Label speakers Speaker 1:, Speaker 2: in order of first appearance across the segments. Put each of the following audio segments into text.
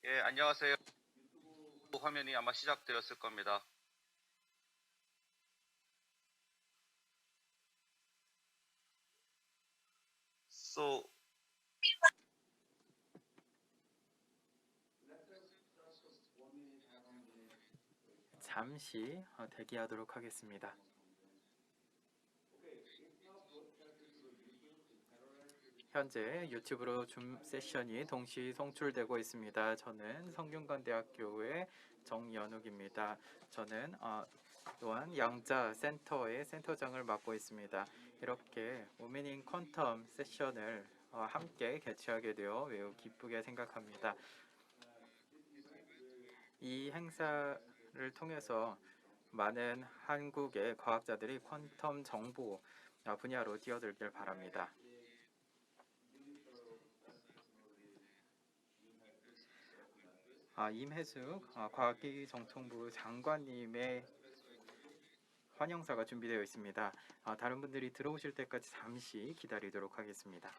Speaker 1: 예, 안녕하세요. 화면이 아마 시작되었을 겁니다. So,
Speaker 2: 잠시 대기하도록 하겠습니다. 현재 유튜브로 줌 세션이 동시 송출되고 있습니다. 저는 성균관대학교의 정연욱입니다. 저는 또한 양자 센터의 센터장을 맡고 있습니다. 이렇게 오미닝 퀀텀 세션을 함께 개최하게 되어 매우 기쁘게 생각합니다. 이 행사를 통해서 많은 한국의 과학자들이 퀀텀 정보 분야로 뛰어들길 바랍니다. 임혜숙 과학기정통부 장관님의 환영사가 준비되어 있습니다. 다른 분들이 들어오실 때까지 잠시 기다리도록 하겠습니다.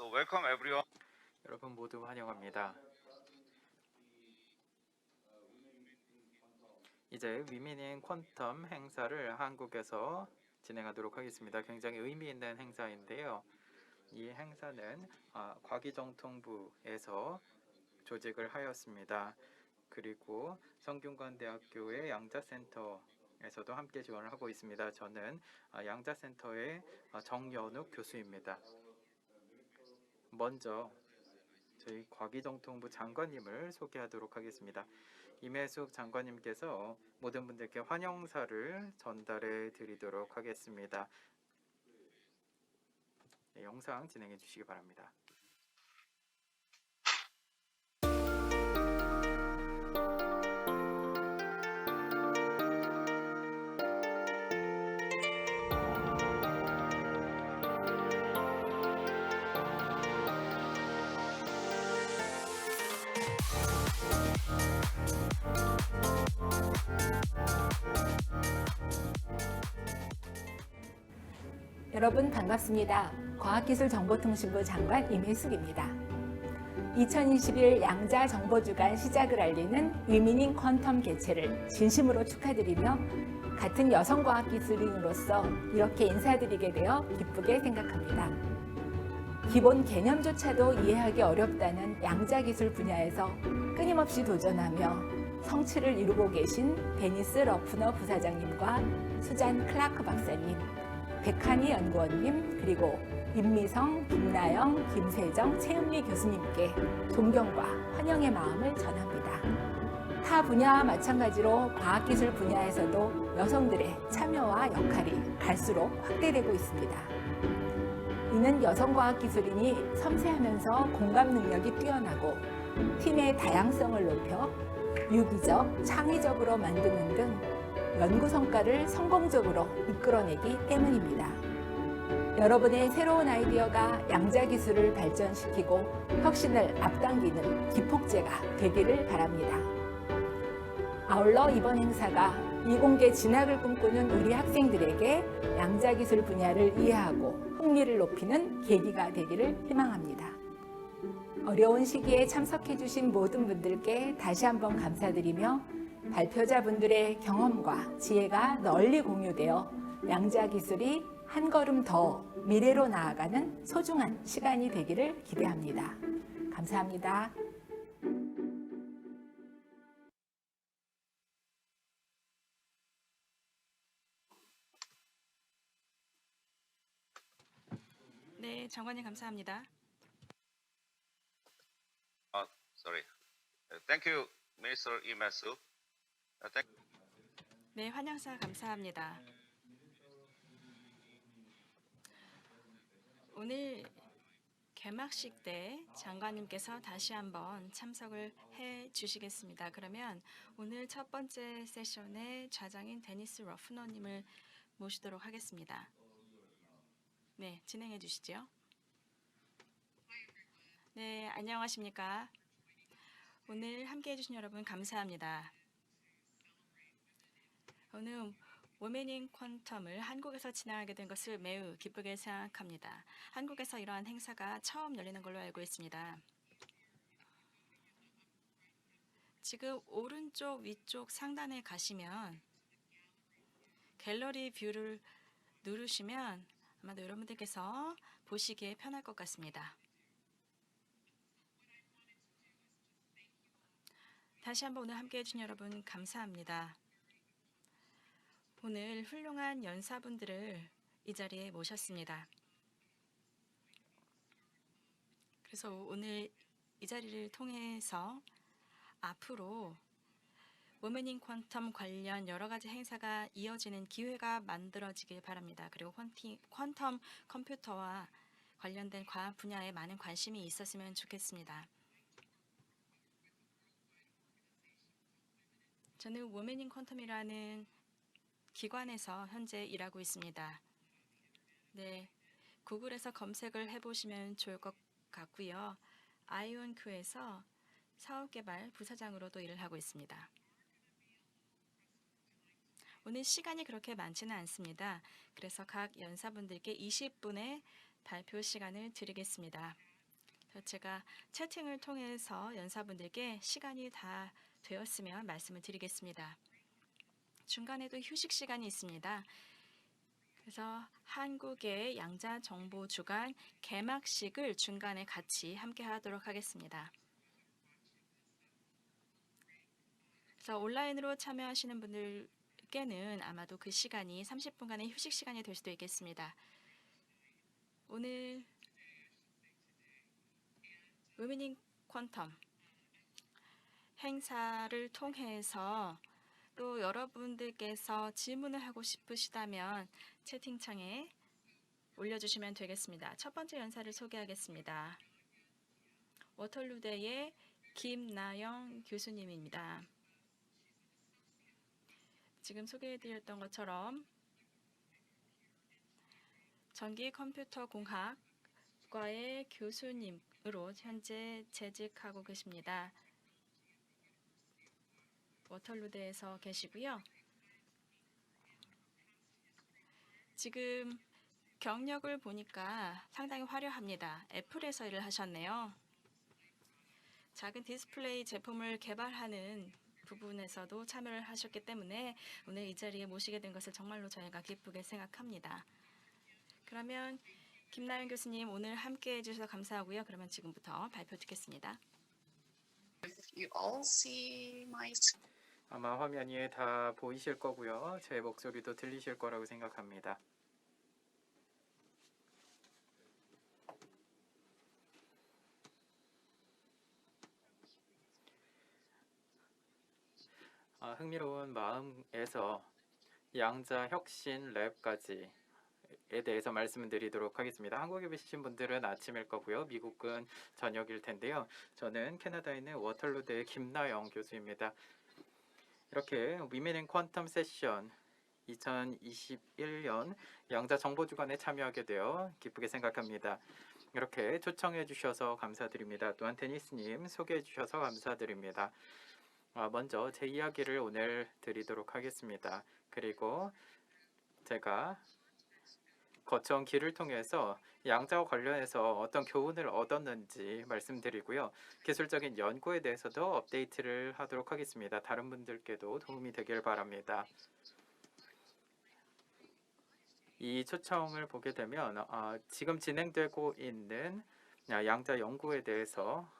Speaker 1: welcome everyone.
Speaker 2: 여러분 모두 환영합니다. 이제 위민인 퀀텀 행사를 한국에서 진행하도록 하겠습니다. 굉장히 의미 있는 행사인데요. 이 행사는 과기정통부에서 조직을 하였습니다. 그리고 성균관대학교의 양자센터에서도 함께 지원을 하고 있습니다. 저는 양자센터의 정연욱 교수입니다. 먼저 저희 과기정통부 장관님을 소개하도록 하겠습니다. 임혜숙 장관님께서 모든 분들께 환영사를 전달해 드리도록 하겠습니다. 네, 영상 진행해 주시기 바랍니다.
Speaker 3: 여러분 반갑습니다. 과학기술정보통신부 장관 임혜숙입니다. 2021 양자정보주간 시작을 알리는 위미닝 퀀텀 개최를 진심으로 축하드리며 같은 여성과학기술인으로서 이렇게 인사드리게 되어 기쁘게 생각합니다. 기본 개념조차도 이해하기 어렵다는 양자기술 분야에서 끊임없이 도전하며 성취를 이루고 계신 데니스 러프너 부사장님과 수잔 클라크 박사님, 백한희 연구원님, 그리고 임미성, 김나영, 김세정, 최은미 교수님께 존경과 환영의 마음을 전합니다. 타 분야와 마찬가지로 과학기술 분야에서도 여성들의 참여와 역할이 갈수록 확대되고 있습니다. 이는 여성과학기술인이 섬세하면서 공감 능력이 뛰어나고 팀의 다양성을 높여 유기적, 창의적으로 만드는 등 연구 성과를 성공적으로 이끌어내기 때문입니다. 여러분의 새로운 아이디어가 양자 기술을 발전시키고 혁신을 앞당기는 기폭제가 되기를 바랍니다. 아울러 이번 행사가 이공계 진학을 꿈꾸는 우리 학생들에게 양자 기술 분야를 이해하고 흥미를 높이는 계기가 되기를 희망합니다. 어려운 시기에 참석해 주신 모든 분들께 다시 한번 감사드리며 발표자분들의 경험과 지혜가 널리 공유되어 양자 기술이 한 걸음 더 미래로 나아가는 소중한 시간이 되기를 기대합니다. 감사합니다.
Speaker 4: 네, 장관님 감사합니다.
Speaker 1: Sorry. Thank you, Minister Imasu.
Speaker 4: 네, 환영사 감사합니다. 오늘 개막식 때 장관님께서 다시 한번 참석을 해 주시겠습니다. 그러면 오늘 첫 번째 세션의 좌장인 데니스 러프너님을 모시도록 하겠습니다. 네, 진행해 주시죠. 네, 안녕하십니까. 오늘 함께해 주신 여러분 감사합니다. 오늘 워메닝 퀀텀을 한국에서 진행하게 된 것을 매우 기쁘게 생각합니다. 한국에서 이러한 행사가 처음 열리는 걸로 알고 있습니다. 지금 오른쪽 위쪽 상단에 가시면 갤러리 뷰를 누르시면 아마도 여러분들께서 보시기에 편할 것 같습니다. 다시 한번 오늘 함께해 주신 여러분 감사합니다. 오늘 훌륭한 연사분들을 이 자리에 모셨습니다. 그래서 오늘 이 자리를 통해서 앞으로 워메닝 퀀텀 관련 여러 가지 행사가 이어지는 기회가 만들어지길 바랍니다. 그리고 퀀텀 컴퓨터와 관련된 과학 분야에 많은 관심이 있었으면 좋겠습니다. 저는 워메닝 퀀텀이라는 기관에서 현재 일하고 있습니다. 네, 구글에서 검색을 해보시면 좋을 것 같고요. 아이온큐에서 사업개발 부사장으로도 일을 하고 있습니다. 오늘 시간이 그렇게 많지는 않습니다. 그래서 각 연사분들께 20분의 발표 시간을 드리겠습니다. 제가 채팅을 통해서 연사분들께 시간이 다 되었으면 말씀을 드리겠습니다. 중간에도 휴식 시간이 있습니다. 그래서 한국의 양자 정보 주간 개막식을 중간에 같이 함께 하도록 하겠습니다. 그래서 온라인으로 참여하시는 분들께는 아마도 그 시간이 30분간의 휴식 시간이 될 수도 있겠습니다. 오늘 워메닝 퀀텀 행사를 통해서 또 여러분들께서 질문을 하고 싶으시다면 채팅창에 올려주시면 되겠습니다. 첫 번째 연사를 소개하겠습니다. 워털루대의 김나영 교수님입니다. 지금 소개해드렸던 것처럼 전기컴퓨터공학과의 교수님으로 현재 재직하고 계십니다. 워털루대에서 계시고요. 지금 경력을 보니까 상당히 화려합니다. 애플에서 일을 하셨네요. 작은 디스플레이 제품을 개발하는 부분에서도 참여를 하셨기 때문에 오늘 이 자리에 모시게 된 것을 정말로 저희가 기쁘게 생각합니다. 그러면 김나영 교수님 오늘 함께 해주셔서 감사하고요. 그러면 지금부터 발표 듣겠습니다.
Speaker 5: You all see my
Speaker 2: 아마 화면 위에 다 보이실 거고요. 제 목소리도 들리실 거라고 생각합니다. 흥미로운 마음에서 양자 혁신 랩까지 에 대해서 말씀드리도록 하겠습니다. 한국에 계신 분들은 아침일 거고요. 미국은 저녁일 텐데요. 저는 캐나다에 있는 워털루대의 김나영 교수입니다. 이렇게 위멘 앤 퀀텀 세션 2021년 양자 정보주간에 참여하게 되어 기쁘게 생각합니다. 이렇게 초청해 주셔서 감사드립니다. 또한 데니스님 소개해 주셔서 감사드립니다. 먼저 제 이야기를 오늘 드리도록 하겠습니다. 그리고 제가 거쳐온 길을 통해서 양자와 관련해서 어떤 교훈을 얻었는지 말씀드리고요. 기술적인 연구에 대해서도 업데이트를 하도록 하겠습니다. 다른 분들께도 도움이 되길 바랍니다. 이 초청을 보게 되면 지금 진행되고 있는 양자 연구에 대해서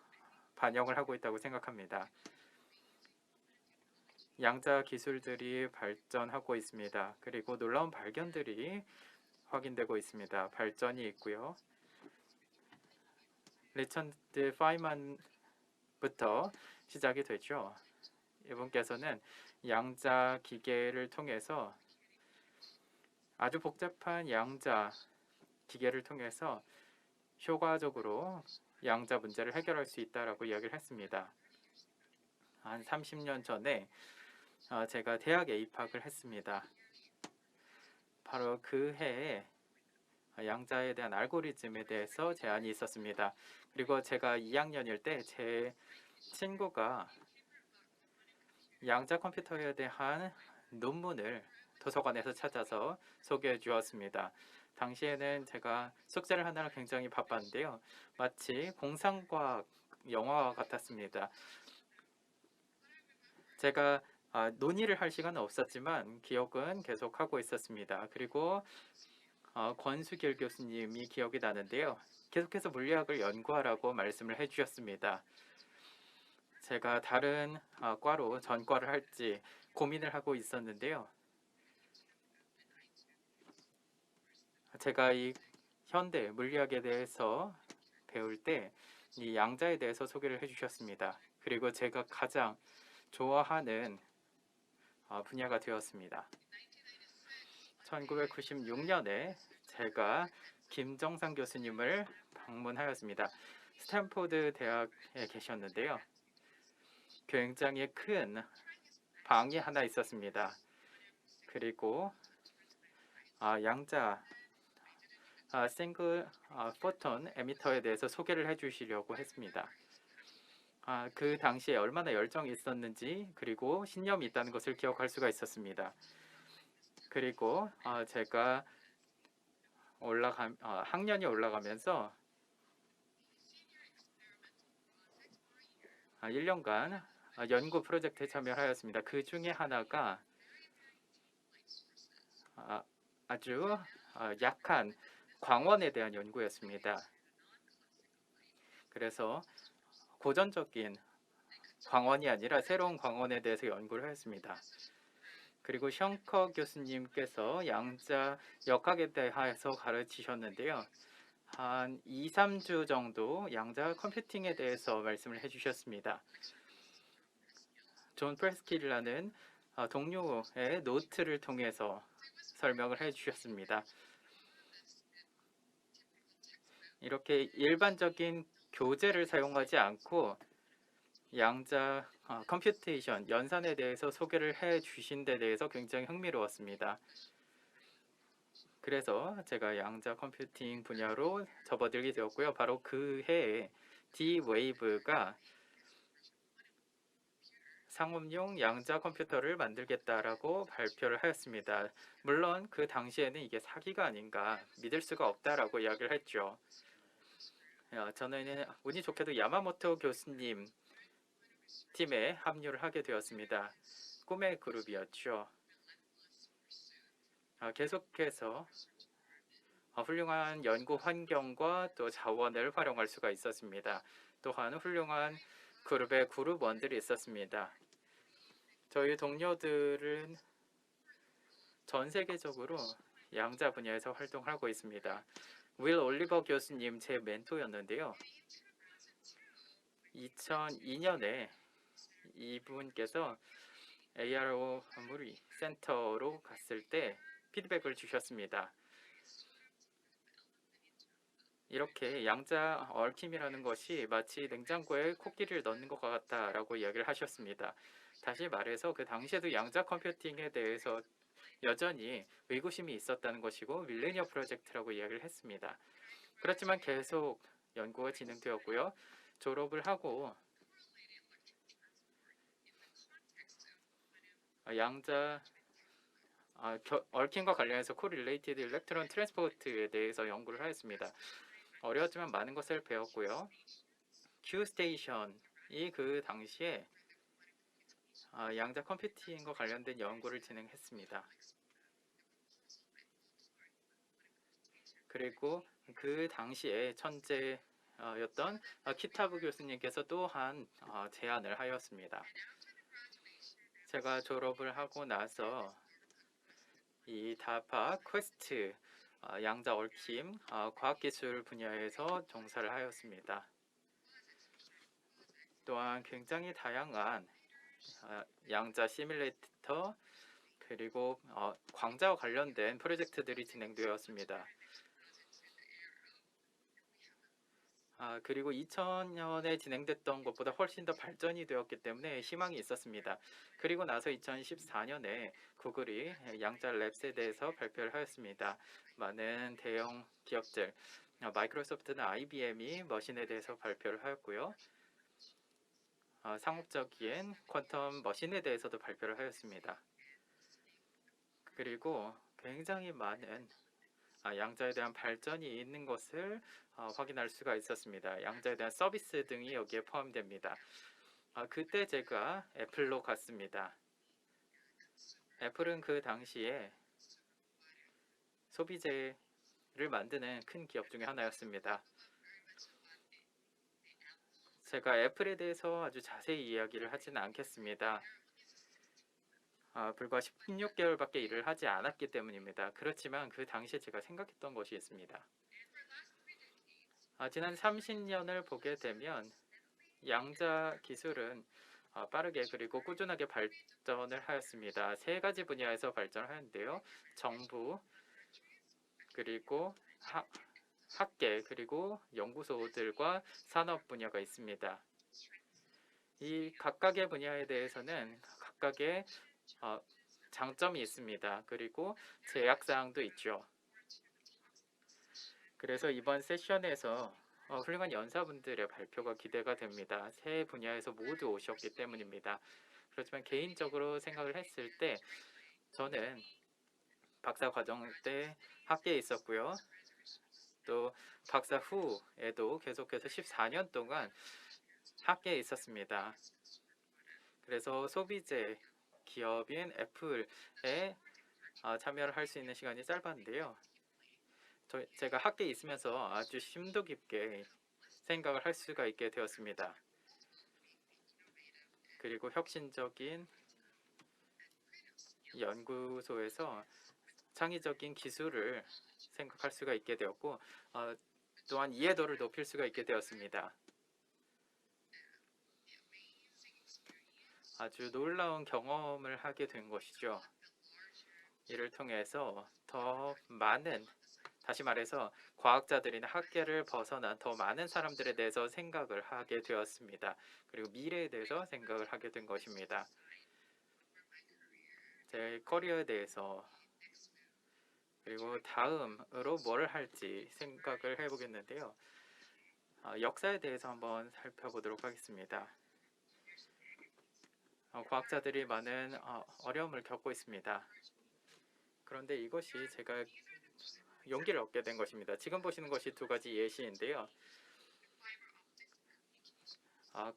Speaker 2: 반영을 하고 있다고 생각합니다. 양자 기술들이 발전하고 있습니다. 그리고 놀라운 발견들이 확인되고 있습니다. 발전이 있고요. 리처드 파이만부터 시작이 되죠. 이분께서는 양자 기계를 통해서 아주 복잡한 양자 기계를 통해서 효과적으로 양자 문제를 해결할 수 있다라고 이야기를 했습니다. 한 30년 전에 제가 대학에 입학을 했습니다. 바로 그 해에 양자에 대한 알고리즘에 대해서 제안이 있었습니다. 그리고 제가 2학년일 때 제 친구가 양자 컴퓨터에 대한 논문을 도서관에서 찾아서 소개해 주었습니다. 당시에는 제가 숙제를 하느라 굉장히 바빴는데요. 마치 공상과학 영화와 같았습니다. 제가 논의를 할 시간은 없었지만 기억은 계속 하고 있었습니다. 그리고 권수길 교수님이 기억이 나는데요. 계속해서 물리학을 연구하라고 말씀을 해주셨습니다. 제가 다른 과로 전과를 할지 고민을 하고 있었는데요. 제가 이 현대 물리학에 대해서 배울 때 이 양자에 대해서 소개를 해주셨습니다. 그리고 제가 가장 좋아하는 분야가 되었습니다. 1996년에 제가 김정상 교수님을 방문하였습니다. 스탠포드 대학에 계셨는데요. 굉장히 큰 방이 하나 있었습니다. 그리고 양자 싱글 포톤 에미터에 대해서 소개를 해주시려고 했습니다. 그 당시에 얼마나 열정이 있었는지 그리고 신념이 있다는 것을 기억할 수가 있었습니다. 그리고 제가 학년이 올라가면서 1년간 연구 프로젝트에 참여하였습니다. 그 중에 하나가 아주 약한 광원에 대한 연구였습니다. 그래서 고전적인 광원이 아니라 새로운 광원에 대해서 연구를 하였습니다. 그리고 션커 교수님께서 양자 역학에 대해서 가르치셨는데요. 한 2, 3주 정도 양자 컴퓨팅에 대해서 말씀을 해주셨습니다. 존 프레스킬이라는 동료의 노트를 통해서 설명을 해주셨습니다. 이렇게 일반적인 교재를 사용하지 않고 양자 컴퓨테이션 연산에 대해서 소개를 해주신 데 대해서 굉장히 흥미로웠습니다. 그래서 제가 양자 컴퓨팅 분야로 접어들게 되었고요. 바로 그 해에 D-Wave가 상업용 양자 컴퓨터를 만들겠다라고 발표를 하였습니다. 물론 그 당시에는 이게 사기가 아닌가 믿을 수가 없다라고 이야기를 했죠. 저는 운이 좋게도 야마모토 교수님 팀에 합류를 하게 되었습니다. 꿈의 그룹이었죠. 계속해서 훌륭한 연구 환경과 또 자원을 활용할 수가 있었습니다. 또한 훌륭한 그룹의 그룹원들이 있었습니다. 저희 동료들은 전 세계적으로 양자 분야에서 활동하고 있습니다. 윌 올리버 교수님 제 멘토였는데요. 2002년에 이분께서 ARO 무리 센터로 갔을 때 피드백을 주셨습니다. 이렇게 양자 얽힘이라는 것이 마치 냉장고에 코끼리를 넣는 것 같다라고 이야기를 하셨습니다. 다시 말해서 그 당시에도 양자 컴퓨팅에 대해서 여전히 의구심이 있었다는 것이고 밀레니어 프로젝트라고 이야기를 했습니다. 그렇지만 계속 연구가 진행되었고요. 졸업을 하고 양자 얽힘과 관련해서 코릴레이티드 일렉트론 트랜스포트에 대해서 연구를 하였습니다. 어려웠지만 많은 것을 배웠고요. Q 스테이션이 그 당시에 양자 컴퓨팅과 관련된 연구를 진행했습니다. 그리고 그 당시에 천재였던 키타브 교수님께서 또한 제안을 하였습니다. 제가 졸업을 하고 나서 이 다파 퀘스트 양자 얽힘 과학기술 분야에서 종사를 하였습니다. 또한 굉장히 다양한 양자 시뮬레이터 그리고 광자와 관련된 프로젝트들이 진행되었습니다. 그리고 2000년에 진행됐던 것보다 훨씬 더 발전이 되었기 때문에 희망이 있었습니다. 그리고 나서 2014년에 구글이 양자 랩스에 대해서 발표를 하였습니다. 많은 대형 기업들, 마이크로소프트나 IBM이 머신에 대해서 발표를 하였고요. 상업적인 퀀텀 머신에 대해서도 발표를 하였습니다. 그리고 굉장히 많은 양자에 대한 발전이 있는 것을 확인할 수가 있었습니다. 양자에 대한 서비스 등이 여기에 포함됩니다. 그때 제가 애플로 갔습니다. 애플은 그 당시에 소비재를 만드는 큰 기업 중에 하나였습니다. 제가 애플에 대해서 아주 자세히 이야기를 하지는 않겠습니다. 불과 16개월밖에 일을 하지 않았기 때문입니다. 그렇지만 그 당시에 제가 생각했던 것이 있습니다. 지난 30년을 보게 되면 양자 기술은 빠르게 그리고 꾸준하게 발전을 하였습니다. 세 가지 분야에서 발전하였는데요. 정부 그리고 학계 그리고 연구소들과 산업 분야가 있습니다. 이 각각의 분야에 대해서는 각각의 장점이 있습니다. 그리고 제약사항도 있죠. 그래서 이번 세션에서 훌륭한 연사분들의 발표가 기대가 됩니다. 세 분야에서 모두 오셨기 때문입니다. 그렇지만 개인적으로 생각을 했을 때 저는 박사 과정 때 학계에 있었고요. 또 박사 후에도 계속해서 14년 동안 학계에 있었습니다. 그래서 소비재 기업인 애플에 참여를 할 수 있는 시간이 짧았는데요. 제가 학계에 있으면서 아주 심도 깊게 생각을 할 수가 있게 되었습니다. 그리고 혁신적인 연구소에서 창의적인 기술을 생각할 수가 있게 되었고 또한 이해도를 높일 수가 있게 되었습니다. 아주 놀라운 경험을 하게 된 것이죠. 이를 통해서 더 많은, 다시 말해서 과학자들이나 학계를 벗어난 더 많은 사람들에 대해서 생각을 하게 되었습니다. 그리고 미래에 대해서 생각을 하게 된 것입니다. 제 커리어에 대해서 그리고 다음으로 뭘 할지 생각을 해보겠는데요. 역사에 대해서 한번 살펴보도록 하겠습니다. 과학자들이 많은 어려움을 겪고 있습니다. 그런데 이것이 제가 용기를 얻게 된 것입니다. 지금 보시는 것이 두 가지 예시인데요.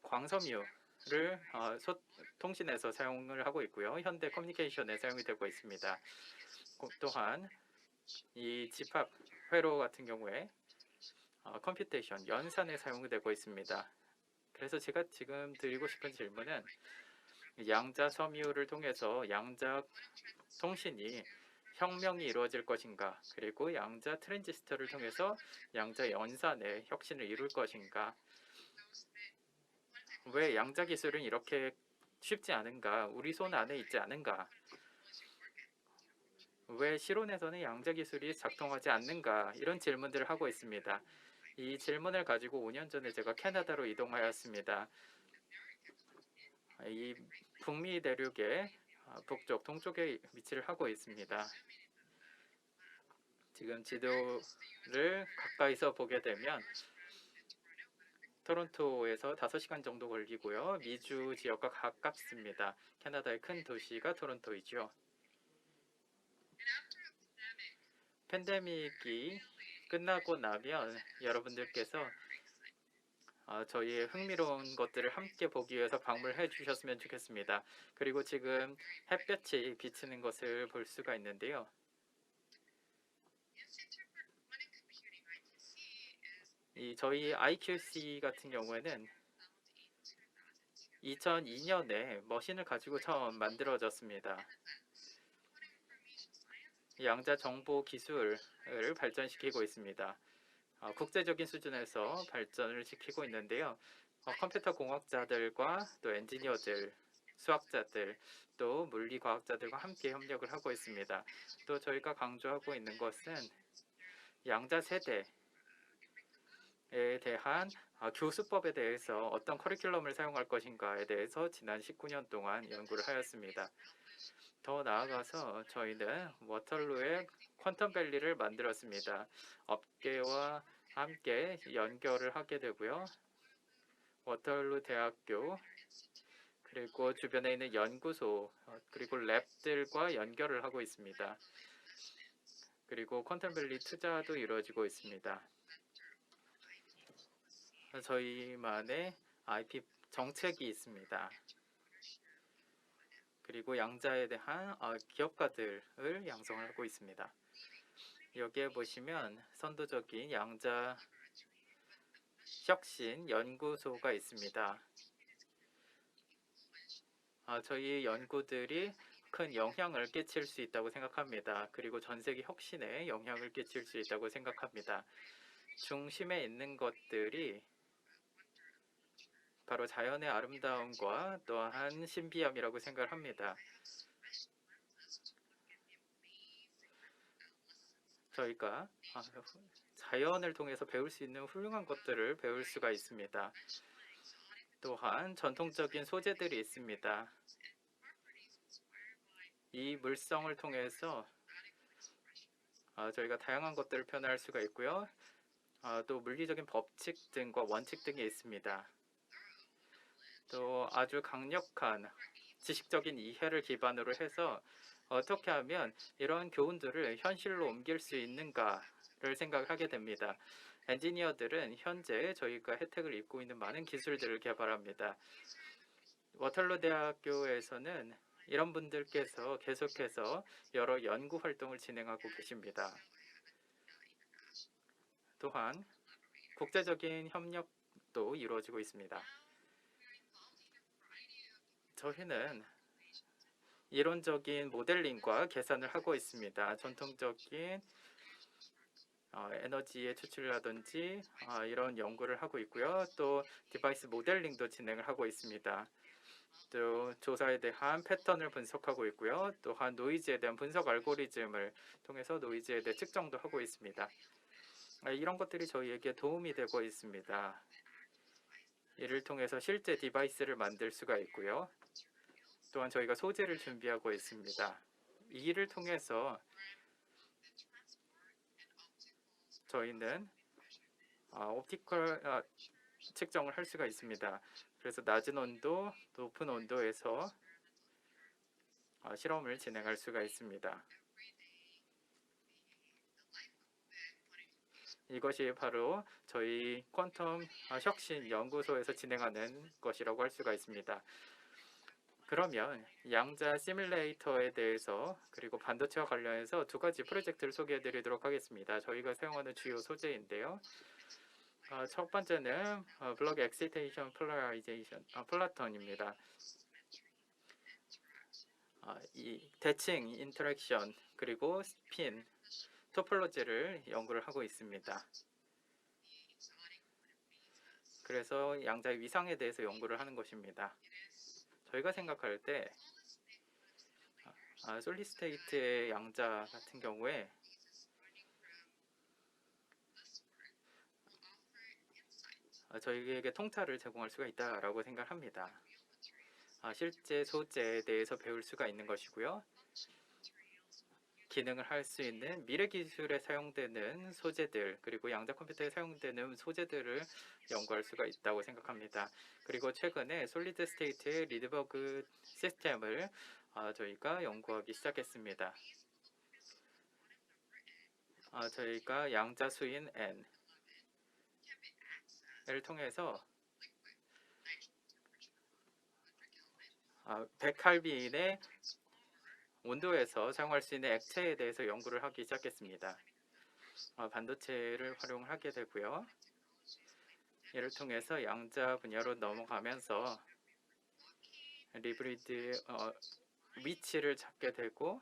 Speaker 2: 광섬유를 통신에서 사용을 하고 있고요. 현대 커뮤니케이션에 사용이 되고 있습니다. 또한 이 집합 회로 같은 경우에 컴퓨테이션, 연산에 사용되고 있습니다. 그래서 제가 지금 드리고 싶은 질문은 양자 섬유를 통해서 양자 통신이 혁명이 이루어질 것인가, 그리고 양자 트랜지스터를 통해서 양자 연산의 혁신을 이룰 것인가, 왜 양자 기술은 이렇게 쉽지 않은가, 우리 손 안에 있지 않은가, 왜 실온에서는 양자 기술이 작동하지 않는가, 이런 질문들을 하고 있습니다. 이 질문을 가지고 5년 전에 제가 캐나다로 이동하였습니다. 이 북미 대륙의 북쪽, 동쪽에 위치를 하고 있습니다. 지금 지도를 가까이서 보게 되면 토론토에서 5시간 정도 걸리고요. 미주 지역과 가깝습니다. 캐나다의 큰 도시가 토론토이죠. 팬데믹이 끝나고 나면 여러분들께서 저희의 흥미로운 것들을 함께 보기 위해서 방문해 주셨으면 좋겠습니다. 그리고 지금 햇볕이 비치는 것을 볼 수가 있는데요. 저희 IQC 같은 경우에는 2002년에 머신을 가지고 처음 만들어졌습니다. 양자 정보 기술을 발전시키고 있습니다. 국제적인 수준에서 발전을 시키고 있는데요. 컴퓨터 공학자들과 또 엔지니어들, 수학자들, 또 물리과학자들과 함께 협력을 하고 있습니다. 또 저희가 강조하고 있는 것은 양자 세대에 대한 교수법에 대해서 어떤 커리큘럼을 사용할 것인가에 대해서 지난 19년 동안 연구를 하였습니다. 더 나아가서 저희는 워털루의 퀀텀밸리를 만들었습니다. 업계와 함께 연결을 하게 되고요. 워털루 대학교 그리고 주변에 있는 연구소 그리고 랩들과 연결을 하고 있습니다. 그리고 퀀텀밸리 투자도 이루어지고 있습니다. 저희만의 IP 정책이 있습니다. 그리고 양자에 대한 기업가들을 양성을 하고 있습니다. 여기에 보시면 선도적인 양자 혁신 연구소가 있습니다. 저희 연구들이 큰 영향을 끼칠 수 있다고 생각합니다. 그리고 전 세계 혁신에 영향을 끼칠 수 있다고 생각합니다. 중심에 있는 것들이 바로 자연의 아름다움과 또한 신비함이라고 생각합니다. 저희가 자연을 통해서 배울 수 있는 훌륭한 것들을 배울 수가 있습니다. 또한 전통적인 소재들이 있습니다. 이 물성을 통해서 저희가 다양한 것들을 표현할 수가 있고요. 또 물리적인 법칙 등과 원칙 등이 있습니다. 또 아주 강력한 지식적인 이해를 기반으로 해서 어떻게 하면 이런 교훈들을 현실로 옮길 수 있는가를 생각하게 됩니다. 엔지니어들은 현재 저희가 혜택을 입고 있는 많은 기술들을 개발합니다. 워털루 대학교에서는 이런 분들께서 계속해서 여러 연구 활동을 진행하고 계십니다. 또한 국제적인 협력도 이루어지고 있습니다. 저희는 이론적인 모델링과 계산을 하고 있습니다. 전통적인 에너지의 추출이라든지 이런 연구를 하고 있고요. 또 디바이스 모델링도 진행을 하고 있습니다. 또 조사에 대한 패턴을 분석하고 있고요. 또한 노이즈에 대한 분석 알고리즘을 통해서 노이즈에 대해 측정도 하고 있습니다. 이런 것들이 저희에게 도움이 되고 있습니다. 이를 통해서 실제 디바이스를 만들 수가 있고요. 또한 저희가 소재를 준비하고 있습니다. 이 일을 통해서 저희는 옵티컬 측정을 할 수가 있습니다. 그래서 낮은 온도, 높은 온도에서 실험을 진행할 수가 있습니다. 이것이 바로 저희 퀀텀 혁신 연구소에서 진행하는 것이라고 할 수가 있습니다. 그러면 양자 시뮬레이터에 대해서 그리고 반도체와 관련해서 두 가지 프로젝트를 소개해 드리도록 하겠습니다. 저희가 사용하는 주요 소재인데요. 첫 번째는 블록 엑시테이션 폴라라이제이션 플라톤입니다. 이 대칭 인터랙션 그리고 스핀 토폴로지를 연구를 하고 있습니다. 그래서 양자의 위상에 대해서 연구를 하는 것입니다. 저희가 생각할 때 솔리스테이트의 양자 같은 경우에 저희에게 통찰을 제공할 수가 있다라고 생각합니다. 실제 소재에 대해서 배울 수가 있는 것이고요. 기능을 할 수 있는 미래 기술에 사용되는 소재들, 그리고 양자 컴퓨터에 사용되는 소재들을 연구할 수가 있다고 생각합니다. 그리고 최근에 솔리드 스테이트의 리드버그 시스템을 저희가 연구하기 시작했습니다. 저희가 양자 수인 n을 통해서 100켈빈의 온도에서 사용할 수 있는 액체에 대해서 연구를 하기 시작했습니다. 반도체를 활용하게 되고요. 이를 통해서 양자 분야로 넘어가면서 리브리드 위치를 찾게 되고,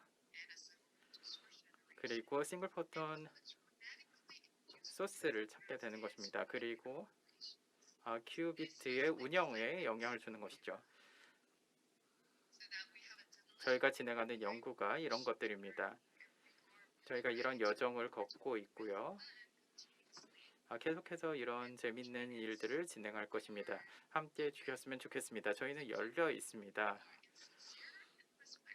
Speaker 2: 그리고 싱글 포톤 소스를 찾게 되는 것입니다. 그리고 큐비트의 운영에 영향을 주는 것이죠. 저희가 진행하는 연구가 이런 것들입니다. 저희가 이런 여정을 걷고 있고요. 계속해서 이런 재밌는 일들을 진행할 것입니다. 함께 해주셨으면 좋겠습니다. 저희는 열려 있습니다.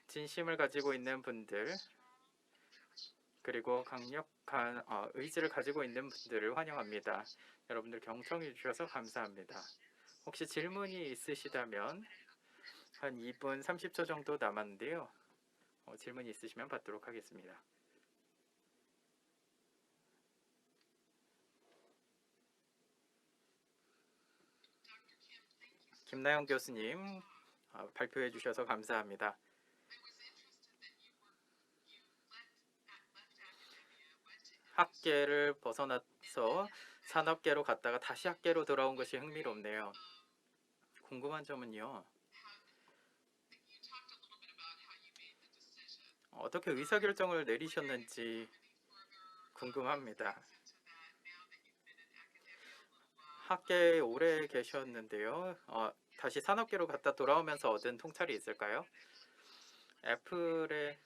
Speaker 2: 진심을 가지고 있는 분들, 그리고 강력한 의지를 가지고 있는 분들을 환영합니다. 여러분들 경청해 주셔서 감사합니다. 혹시 질문이 있으시다면 한 2분 30초 정도 남았는데요. 질문이 있으시면 받도록 하겠습니다. 김나영 교수님, 발표해 주셔서 감사합니다. 학계를 벗어나서 산업계로 갔다가 다시 학계로 돌아온 것이 흥미롭네요. 궁금한 점은요, 어떻게 의사결정을 내리셨는지 궁금합니다. 학계에 오래 계셨는데요. 다시 산업계로 갔다 돌아오면서 얻은 통찰이 있을까요? 애플에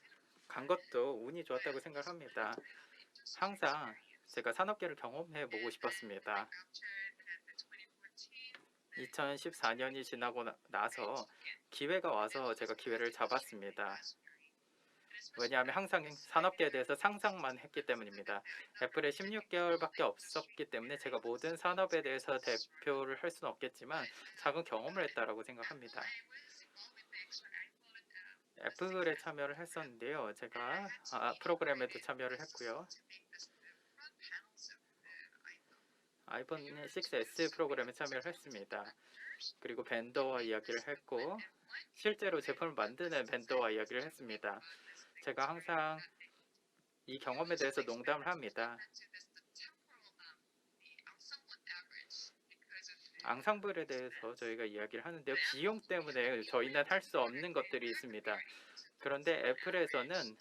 Speaker 2: 간 것도 운이 좋았다고 생각합니다. 항상 제가 산업계를 경험해 보고 싶었습니다. 2014년이 지나고 나서 기회가 와서 제가 기회를 잡았습니다. 왜냐하면 항상 산업계에 대해서 상상만 했기 때문입니다. 애플에 16개월밖에 없었기 때문에 제가 모든 산업에 대해서 대표를 할 수는 없겠지만 작은 경험을 했다라고 생각합니다. 애플에 참여를 했었는데요. 제가 프로그램에도 참여를 했고요. 아이폰 6s 프로그램에 참여를 했습니다. 그리고 벤더와 이야기를 했고, 실제로 제품을 만드는 벤더와 이야기를 했습니다. 제가 항상 이 경험에 대해서 농담을 합니다. 앙상블에 대해서 저희가 이야기를 하는데요. 비용 때문에 저희는 할 수 없는 것들이 있습니다. 그런데 애플에서는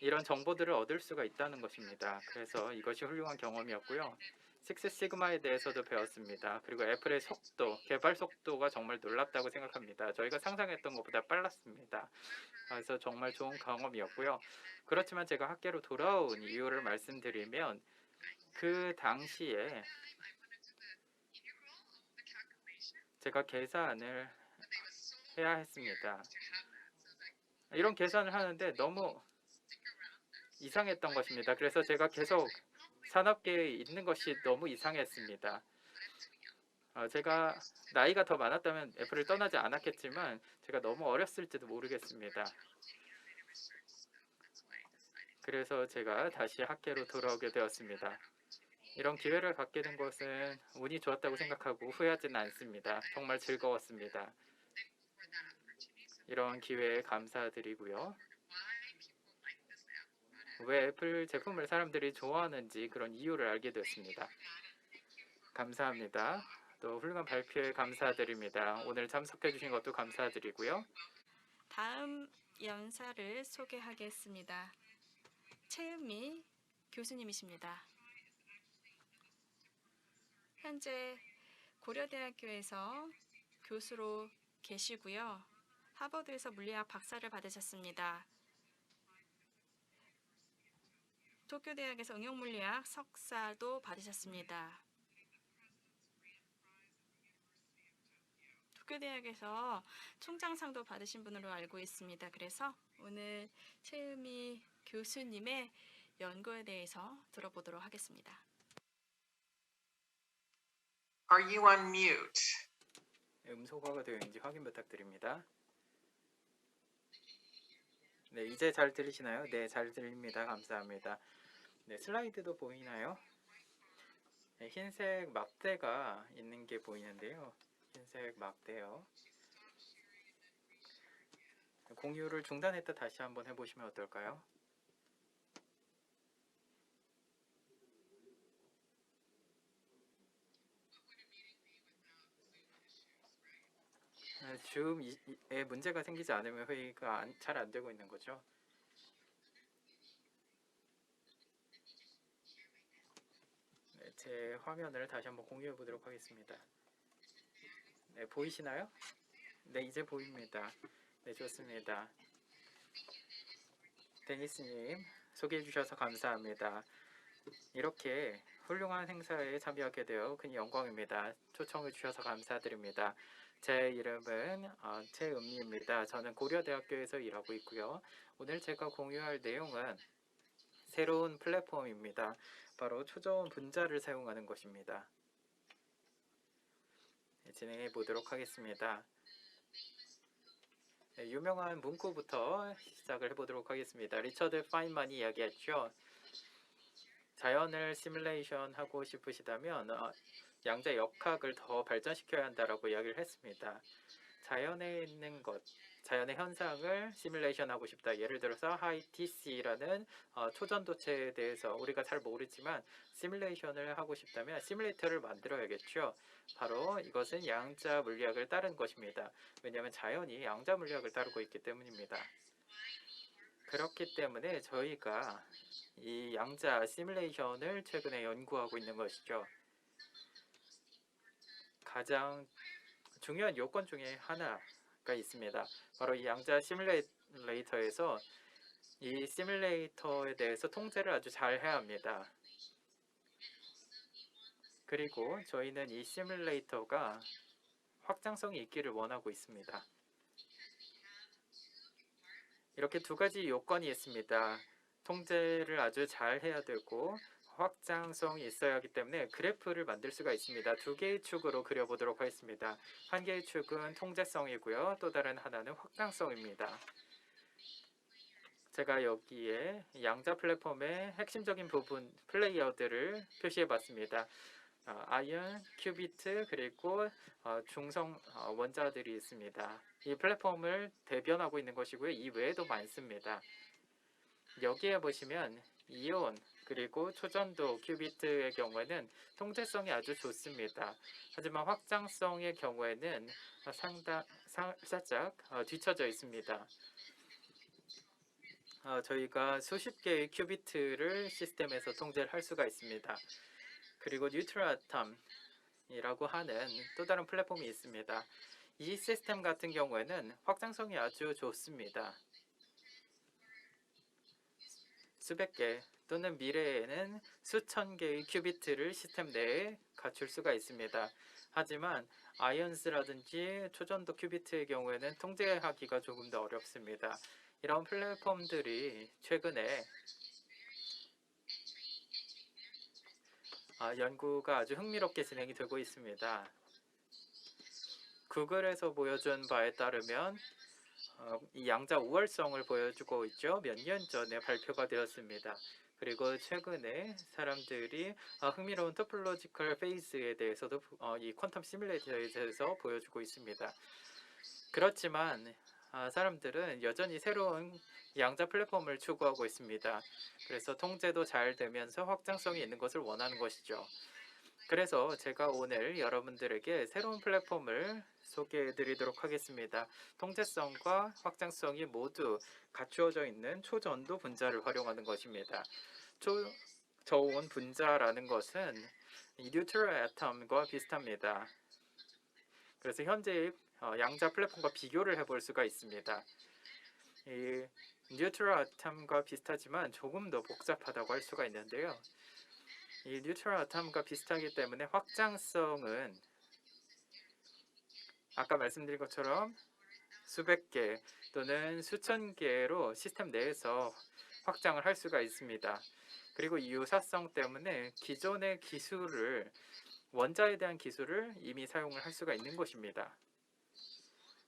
Speaker 2: 이런 정보들을 얻을 수가 있다는 것입니다. 그래서 이것이 훌륭한 경험이었고요. 식스 시그마에 대해서도 배웠습니다. 그리고 애플의 속도, 개발 속도가 정말 놀랍다고 생각합니다. 저희가 상상했던 것보다 빨랐습니다. 그래서 정말 좋은 경험이었고요. 그렇지만 제가 학계로 돌아온 이유를 말씀드리면, 그 당시에 제가 계산을 해야 했습니다. 이런 계산을 하는데 너무 이상했던 것입니다. 그래서 제가 계속 산업계에 있는 것이 너무 이상했습니다. 제가 나이가 더 많았다면 애플을 떠나지 않았겠지만 제가 너무 어렸을지도 모르겠습니다. 그래서 제가 다시 학계로 돌아오게 되었습니다. 이런 기회를 갖게 된 것은 운이 좋았다고 생각하고 후회하지는 않습니다. 정말 즐거웠습니다. 이런 기회에 감사드리고요. 왜 애플 제품을 사람들이 좋아하는지 그런 이유를 알게 됐습니다. 감사합니다. 또 훌륭한 발표에 감사드립니다. 오늘 참석해 주신 것도 감사드리고요.
Speaker 4: 다음 연사를 소개하겠습니다. 최은미 교수님이십니다. 현재 고려대학교에서 교수로 계시고요. 하버드에서 물리학 박사를 받으셨습니다. 도쿄대학에서 응용물리학 석사도 받으셨습니다. 북교대학에서 총장상도 받으신 분으로 알고 있습니다. 그래서 오늘 최은미 교수님의 연구에 대해서 들어보도록 하겠습니다.
Speaker 6: Are you on mute?
Speaker 2: 음소거가 되어 있는지 확인 부탁드립니다. 네, 이제 잘 들리시나요? 네, 잘 들립니다. 감사합니다. 네, 슬라이드도 보이나요? 네, 흰색 막대가 있는 게 보이는데요. 흰색 막대요. 공유를 중단했다 다시 한번 해보시면 어떨까요? 줌에 문제가 생기지 않으면 회의가 잘 안 되고 있는 거죠. 네, 제 화면을 다시 한번 공유해 보도록 하겠습니다. 네, 보이시나요? 네, 이제 보입니다. 네, 좋습니다. 데니스님, 소개해 주셔서 감사합니다. 이렇게 훌륭한 행사에 참여하게 되어 큰 영광입니다. 초청해 주셔서 감사드립니다. 제 이름은 최은미입니다. 저는 고려대학교에서 일하고 있고요. 오늘 제가 공유할 내용은 새로운 플랫폼입니다. 바로 초저온 분자를 사용하는 것입니다. 진행해 보도록 하겠습니다. 네, 유명한 문구부터 시작을 해보도록 하겠습니다. 리처드 파인만이 이야기했죠. 자연을 시뮬레이션 하고 싶으시다면 양자 역학을 더 발전시켜야 한다라고 이야기를 했습니다. 자연에 있는 것, 자연의 현상을 시뮬레이션 하고 싶다. 예를 들어서 하이티시라는 초전도체에 대해서 우리가 잘 모르지만 시뮬레이션을 하고 싶다면 시뮬레이터를 만들어야겠죠. 바로 이것은 양자 물리학을 따른 것입니다. 왜냐하면 자연이 양자 물리학을 따르고 있기 때문입니다. 그렇기 때문에 저희가 이 양자 시뮬레이션을 최근에 연구하고 있는 것이죠. 가장 중요한 요건 중에 하나가 있습니다. 바로 이 양자 시뮬레이터에서 이 시뮬레이터에 대해서 통제를 아주 잘 해야 합니다. 그리고 저희는 이 시뮬레이터가 확장성이 있기를 원하고 있습니다. 이렇게 두 가지 요건이 있습니다. 통제를 아주 잘 해야 되고 확장성이 있어야 하기 때문에 그래프를 만들 수가 있습니다. 두 개의 축으로 그려보도록 하겠습니다. 한 개의 축은 통제성이고요. 또 다른 하나는 확장성입니다. 제가 여기에 양자 플랫폼의 핵심적인 부분 플레이어들을 표시해 봤습니다. 아이언, 큐비트, 그리고 중성 원자들이 있습니다. 이 플랫폼을 대변하고 있는 것이고요. 이 외에도 많습니다. 여기에 보시면 이온 그리고 초전도 큐비트의 경우에는 통제성이 아주 좋습니다. 하지만 확장성의 경우에는 살짝 뒤처져 있습니다. 저희가 수십 개의 큐비트를 시스템에서 통제를 할 수가 있습니다. 그리고 뉴트럴 아톰이라고 하는 또 다른 플랫폼이 있습니다. 이 시스템 같은 경우에는 확장성이 아주 좋습니다. 수백 개 또는 미래에는 수천 개의 큐비트를 시스템 내에 갖출 수가 있습니다. 하지만 아이언스라든지 초전도 큐비트의 경우에는 통제하기가 조금 더 어렵습니다. 이런 플랫폼들이 최근에 연구가 아주 흥미롭게 진행이 되고 있습니다. 구글에서 보여준 바에 따르면 이 양자 우월성을 보여주고 있죠. 몇 년 전에 발표가 되었습니다. 그리고 최근에 사람들이 흥미로운 토폴로지컬 페이스에 대해서도 이 퀀텀 시뮬레이터에 대해서 보여주고 있습니다. 그렇지만 사람들은 여전히 새로운 양자 플랫폼을 추구하고 있습니다. 그래서 통제도 잘 되면서 확장성이 있는 것을 원하는 것이죠. 그래서 제가 오늘 여러분들에게 새로운 플랫폼을 소개해 드리도록 하겠습니다. 통제성과 확장성이 모두 갖추어져 있는 초전도 분자를 활용하는 것입니다. 초저온 분자라는 것은 이 뉴트럴 아톰과 비슷합니다. 그래서 현재의 양자 플랫폼과 비교를 해볼 수가 있습니다. 이 뉴트럴 아톰과 비슷하지만 조금 더 복잡하다고 할 수가 있는데요. 이 뉴트럴 아톰과 비슷하기 때문에 확장성은 아까 말씀드린 것처럼 수백 개 또는 수천 개로 시스템 내에서 확장을 할 수가 있습니다. 그리고 이 유사성 때문에 기존의 기술을 원자에 대한 기술을 이미 사용을 할 수가 있는 것입니다.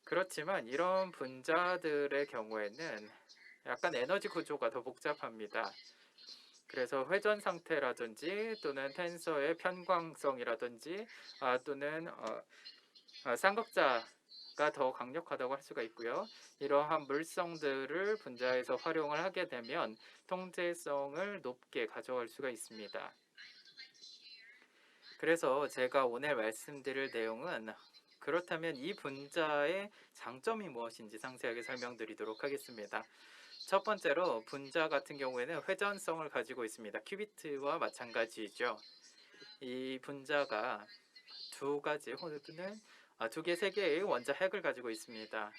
Speaker 2: 그렇지만 이런 분자들의 경우에는 약간 에너지 구조가 더 복잡합니다. 그래서 회전 상태라든지 또는 텐서의 편광성이라든지 또는 쌍극자가 더 강력하다고 할 수가 있고요. 이러한 물성들을 분자에서 활용을 하게 되면 통제성을 높게 가져갈 수가 있습니다. 그래서 제가 오늘 말씀드릴 내용은 그렇다면 이 분자의 장점이 무엇인지 상세하게 설명드리도록 하겠습니다. 첫 번째로 분자 같은 경우에는 회전성을 가지고 있습니다. 큐비트와 마찬가지죠. 이 분자가 두 가지 혹은 두 개, 세 개의 원자 핵을 가지고 있습니다.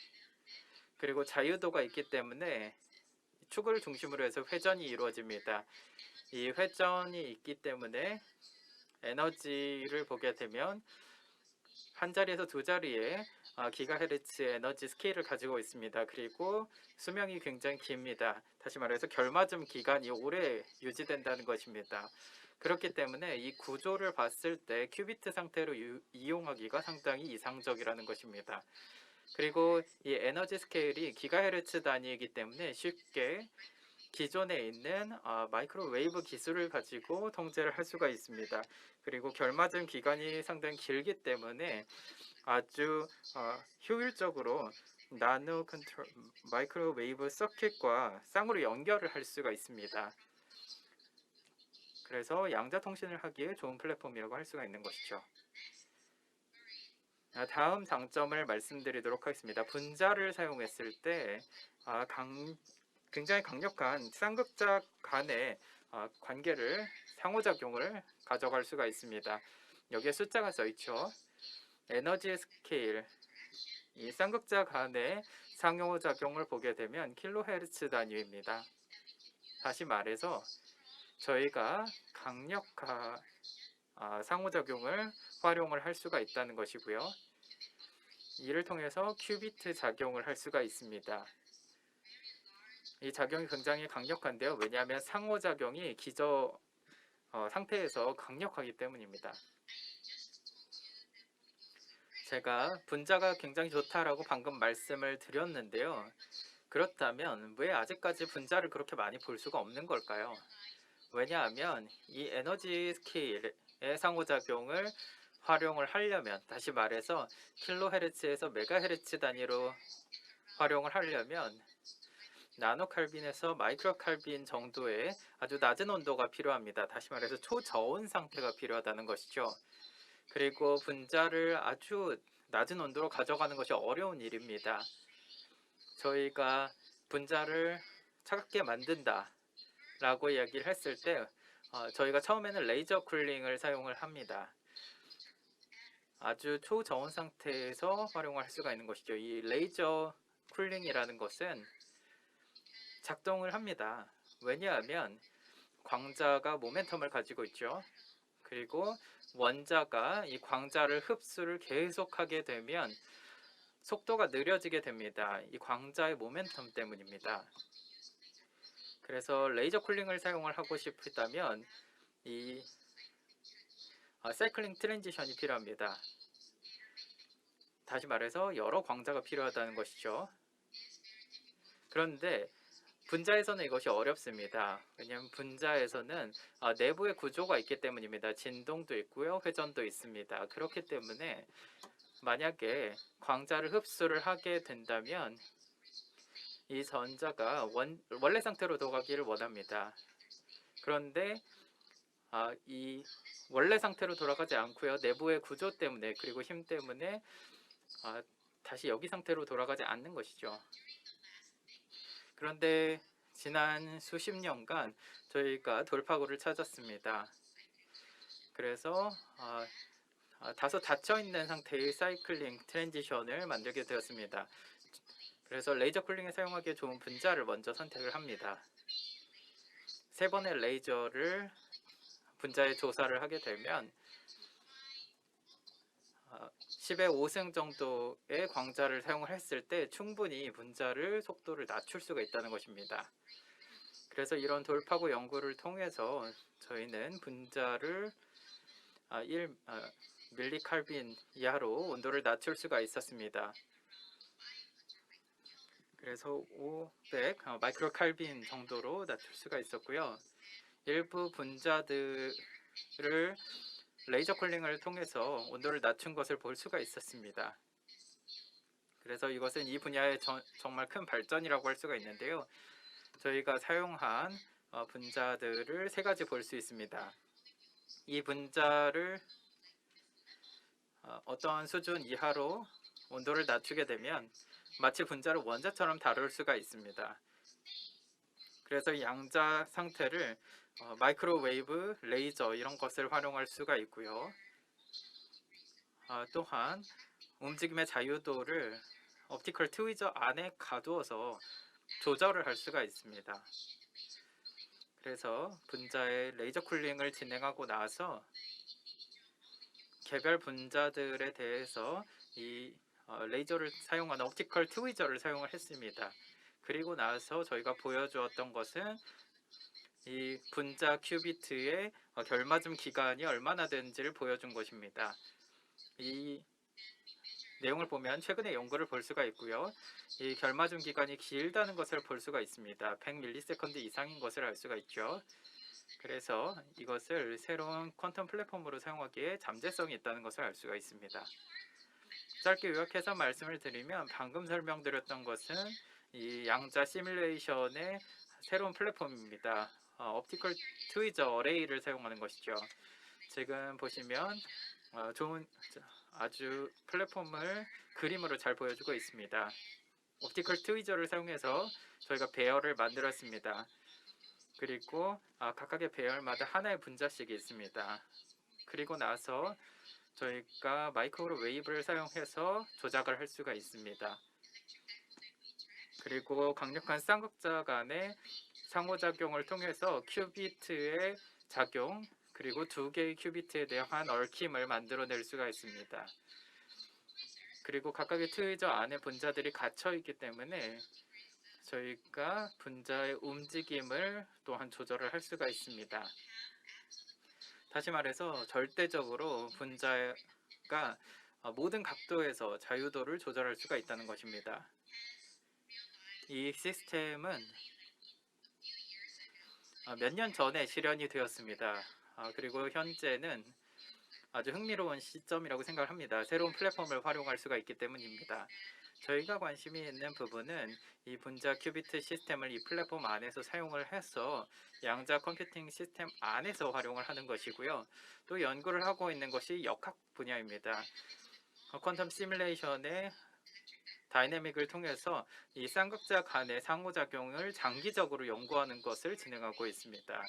Speaker 2: 그리고 자유도가 있기 때문에 축을 중심으로 해서 회전이 이루어집니다. 이 회전이 있기 때문에 에너지를 보게 되면 한 자리에서 두 자리의 기가헤르츠 에너지 스케일을 가지고 있습니다. 그리고 수명이 굉장히 깁니다. 다시 말해서 결맞음 기간이 오래 유지된다는 것입니다. 그렇기 때문에 이 구조를 봤을 때 큐비트 상태로 이용하기가 상당히 이상적이라는 것입니다. 그리고 이 에너지 스케일이 기가헤르츠 단위이기 때문에 쉽게 기존에 있는 마이크로웨이브 기술을 가지고 통제를 할 수가 있습니다. 그리고 결맞음 기간이 상당히 길기 때문에 아주 효율적으로 나노 컨트롤 마이크로웨이브 서킷과 쌍으로 연결을 할 수가 있습니다. 그래서 양자 통신을 하기에 좋은 플랫폼이라고 할 수가 있는 것이죠. 다음 장점을 말씀드리도록 하겠습니다. 분자를 사용했을 때 굉장히 강력한 쌍극자 간의 관계를 상호작용을 가져갈 수가 있습니다. 여기에 숫자가 써 있죠. 에너지 스케일, 이 쌍극자 간의 상호작용을 보게 되면 킬로헤르츠 단위입니다. 다시 말해서 저희가 강력한 상호작용을 활용을 할 수가 있다는 것이고요. 이를 통해서 큐비트 작용을 할 수가 있습니다. 이 작용이 굉장히 강력한데요. 왜냐하면 상호작용이 기저 상태에서 강력하기 때문입니다. 제가 분자가 굉장히 좋다라고 방금 말씀을 드렸는데요. 그렇다면 왜 아직까지 분자를 그렇게 많이 볼 수가 없는 걸까요? 왜냐하면 이 에너지 스케일의 상호작용을 활용을 하려면, 다시 말해서 킬로헤르츠에서 메가헤르츠 단위로 활용을 하려면 나노칼빈에서 마이크로칼빈 정도의 아주 낮은 온도가 필요합니다. 다시 말해서 초저온 상태가 필요하다는 것이죠. 그리고 분자를 아주 낮은 온도로 가져가는 것이 어려운 일입니다. 저희가 분자를 차갑게 만든다 라고 이야기를 했을 때 저희가 처음에는 레이저 쿨링을 사용을 합니다. 아주 초저온 상태에서 활용을 할 수가 있는 것이죠. 이 레이저 쿨링이라는 것은 작동을 합니다. 왜냐하면 광자가 모멘텀을 가지고 있죠. 그리고 원자가 이 광자를 흡수를 계속하게 되면 속도가 느려지게 됩니다. 이 광자의 모멘텀 때문입니다. 그래서 레이저 쿨링을 사용을 하고 싶다면 이 사이클링 트랜지션이 필요합니다. 다시 말해서 여러 광자가 필요하다는 것이죠. 그런데 분자에서는 이것이 어렵습니다. 왜냐하면 분자에서는 내부의 구조가 있기 때문입니다. 진동도 있고요, 회전도 있습니다. 그렇기 때문에 만약에 광자를 흡수를 하게 된다면 이 전자가 원래 상태로 돌아가기를 원합니다. 그런데 이 원래 상태로 돌아가지 않고요, 내부의 구조 때문에 그리고 힘 때문에 다시 여기 상태로 돌아가지 않는 것이죠. 그런데 지난 수십 년간 저희가 돌파구를 찾았습니다. 그래서 다소 닫혀있는 상태의 사이클링 트랜지션을 만들게 되었습니다. 그래서 레이저 쿨링에 사용하기에 좋은 분자를 먼저 선택을 합니다. 3번의 레이저를 분자에 조사를 하게 되면 10의 5승 정도의 광자를 사용을 했을 때 충분히 분자를 속도를 낮출 수가 있다는 것입니다. 그래서 이런 돌파구 연구를 통해서 저희는 분자를 1 밀리칼빈 이하로 온도를 낮출 수가 있었습니다. 그래서 500 마이크로칼빈 정도로 낮출 수가 있었고요. 일부 분자들을 레이저 쿨링을 통해서 온도를 낮춘 것을 볼 수가 있었습니다. 그래서 이것은 이 분야의 정말 큰 발전이라고 할 수가 있는데요. 저희가 사용한 분자들을 세 가지 볼 수 있습니다. 이 분자를 어떤 수준 이하로 온도를 낮추게 되면 마치 분자를 원자처럼 다룰 수가 있습니다. 그래서 양자 상태를 마이크로웨이브, 레이저 이런 것을 활용할 수가 있고요. 또한 움직임의 자유도를 옵티컬 트위저 안에 가두어서 조절을 할 수가 있습니다. 그래서 분자의 레이저 쿨링을 진행하고 나서 개별 분자들에 대해서 이 레이저를 사용하는 옵티컬 트위저를 사용을 했습니다. 그리고 나서 저희가 보여주었던 것은 이 분자 큐비트의 결맞음 기간이 얼마나 되는지를 보여준 것입니다. 이 내용을 보면 최근의 연구를 볼 수가 있고요. 이 결맞음 기간이 길다는 것을 볼 수가 있습니다. 100ms 이상인 것을 알 수가 있죠. 그래서 이것을 새로운 퀀텀 플랫폼으로 사용하기에 잠재성이 있다는 것을 알 수가 있습니다. 짧게 요약해서 말씀을 드리면 방금 설명드렸던 것은 이 양자 시뮬레이션의 새로운 플랫폼입니다. 옵티컬 트위저 어레이를 사용하는 것이죠. 지금 보시면 좋은 아주 플랫폼을 그림으로 잘 보여주고 있습니다. 옵티컬 트위저를 사용해서 저희가 배열을 만들었습니다. 그리고 각각의 배열마다 하나의 분자씩이 있습니다. 그리고 나서 저희가 마이크로웨이브를 사용해서 조작을 할 수가 있습니다. 그리고 강력한 쌍극자 간의 상호작용을 통해서 큐비트의 작용 그리고 두 개의 큐비트에 대한 얽힘을 만들어낼 수가 있습니다. 그리고 각각의 트위저 안에 분자들이 갇혀 있기 때문에 저희가 분자의 움직임을 또한 조절을 할 수가 있습니다. 다시 말해서 절대적으로 분자가 모든 각도에서 자유도를 조절할 수가 있다는 것입니다. 이 시스템은 몇 년 전에 실현이 되었습니다. 그리고 현재는 아주 흥미로운 시점이라고 생각합니다. 새로운 플랫폼을 활용할 수가 있기 때문입니다. 저희가 관심이 있는 부분은 이 분자 큐비트 시스템을 이 플랫폼 안에서 사용을 해서 양자 컴퓨팅 시스템 안에서 활용을 하는 것이고요. 또 연구를 하고 있는 것이 역학 분야입니다. 퀀텀 시뮬레이션의 다이내믹을 통해서 이 쌍극자 간의 상호작용을 장기적으로 연구하는 것을 진행하고 있습니다.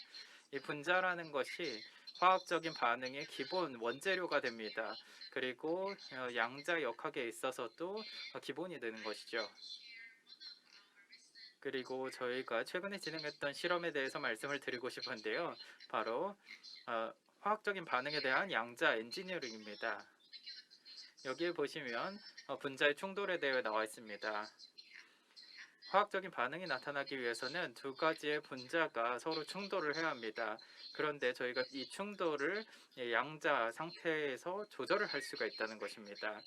Speaker 2: 이 분자라는 것이 화학적인 반응의 기본 원재료가 됩니다. 그리고 양자 역학에 있어서도 기본이 되는 것이죠. 그리고 저희가 최근에 진행했던 실험에 대해서 말씀을 드리고 싶은데요. 바로 화학적인 반응에 대한 양자 엔지니어링입니다. 여기에 보시면 분자의 충돌에 대해 나와 있습니다. 화학적인 반응이 나타나기 위해서는 두 가지의 분자가 서로 충돌을 해야 합니다. 그런데 저희가 이 충돌을 양자 상태에서 조절을 할 수가 있다는 것입니다.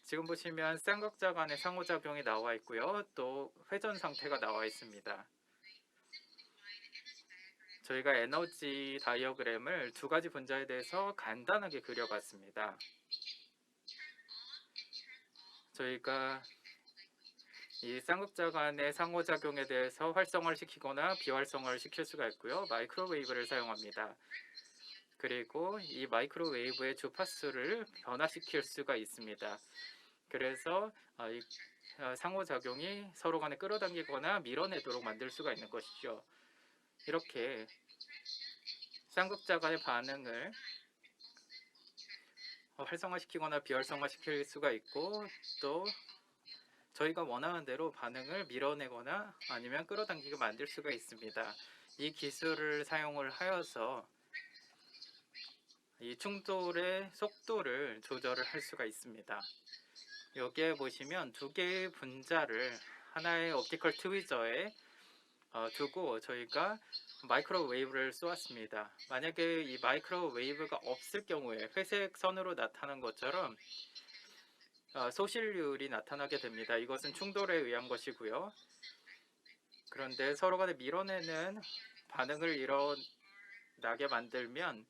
Speaker 2: 지금 보시면 쌍극자 간의 상호작용이 나와 있고요. 또 회전 상태가 나와 있습니다. 저희가 에너지 다이어그램을 두 가지 분자에 대해서 간단하게 그려봤습니다. 저희가 이 쌍극자 간의 상호작용에 대해서 활성화를 시키거나 비활성화를 시킬 수가 있고요. 마이크로웨이브를 사용합니다. 그리고 이 마이크로웨이브의 주파수를 변화시킬 수가 있습니다. 그래서 이 상호작용이 서로 간에 끌어당기거나 밀어내도록 만들 수가 있는 것이죠. 이렇게 쌍극자 간의 반응을 활성화시키거나 비활성화시킬 수가 있고 또 저희가 원하는 대로 반응을 밀어내거나 아니면 끌어당기게 만들 수가 있습니다. 이 기술을 사용을 하여서 이 충돌의 속도를 조절을 할 수가 있습니다. 여기에 보시면 두 개의 분자를 하나의 옵티컬 트위저에 두고 저희가 마이크로웨이브를 쏘았습니다. 만약에 이 마이크로웨이브가 없을 경우에 회색 선으로 나타난 것처럼 소실률이 나타나게 됩니다. 이것은 충돌에 의한 것이고요. 그런데 서로 간에 밀어내는 반응을 일어나게 만들면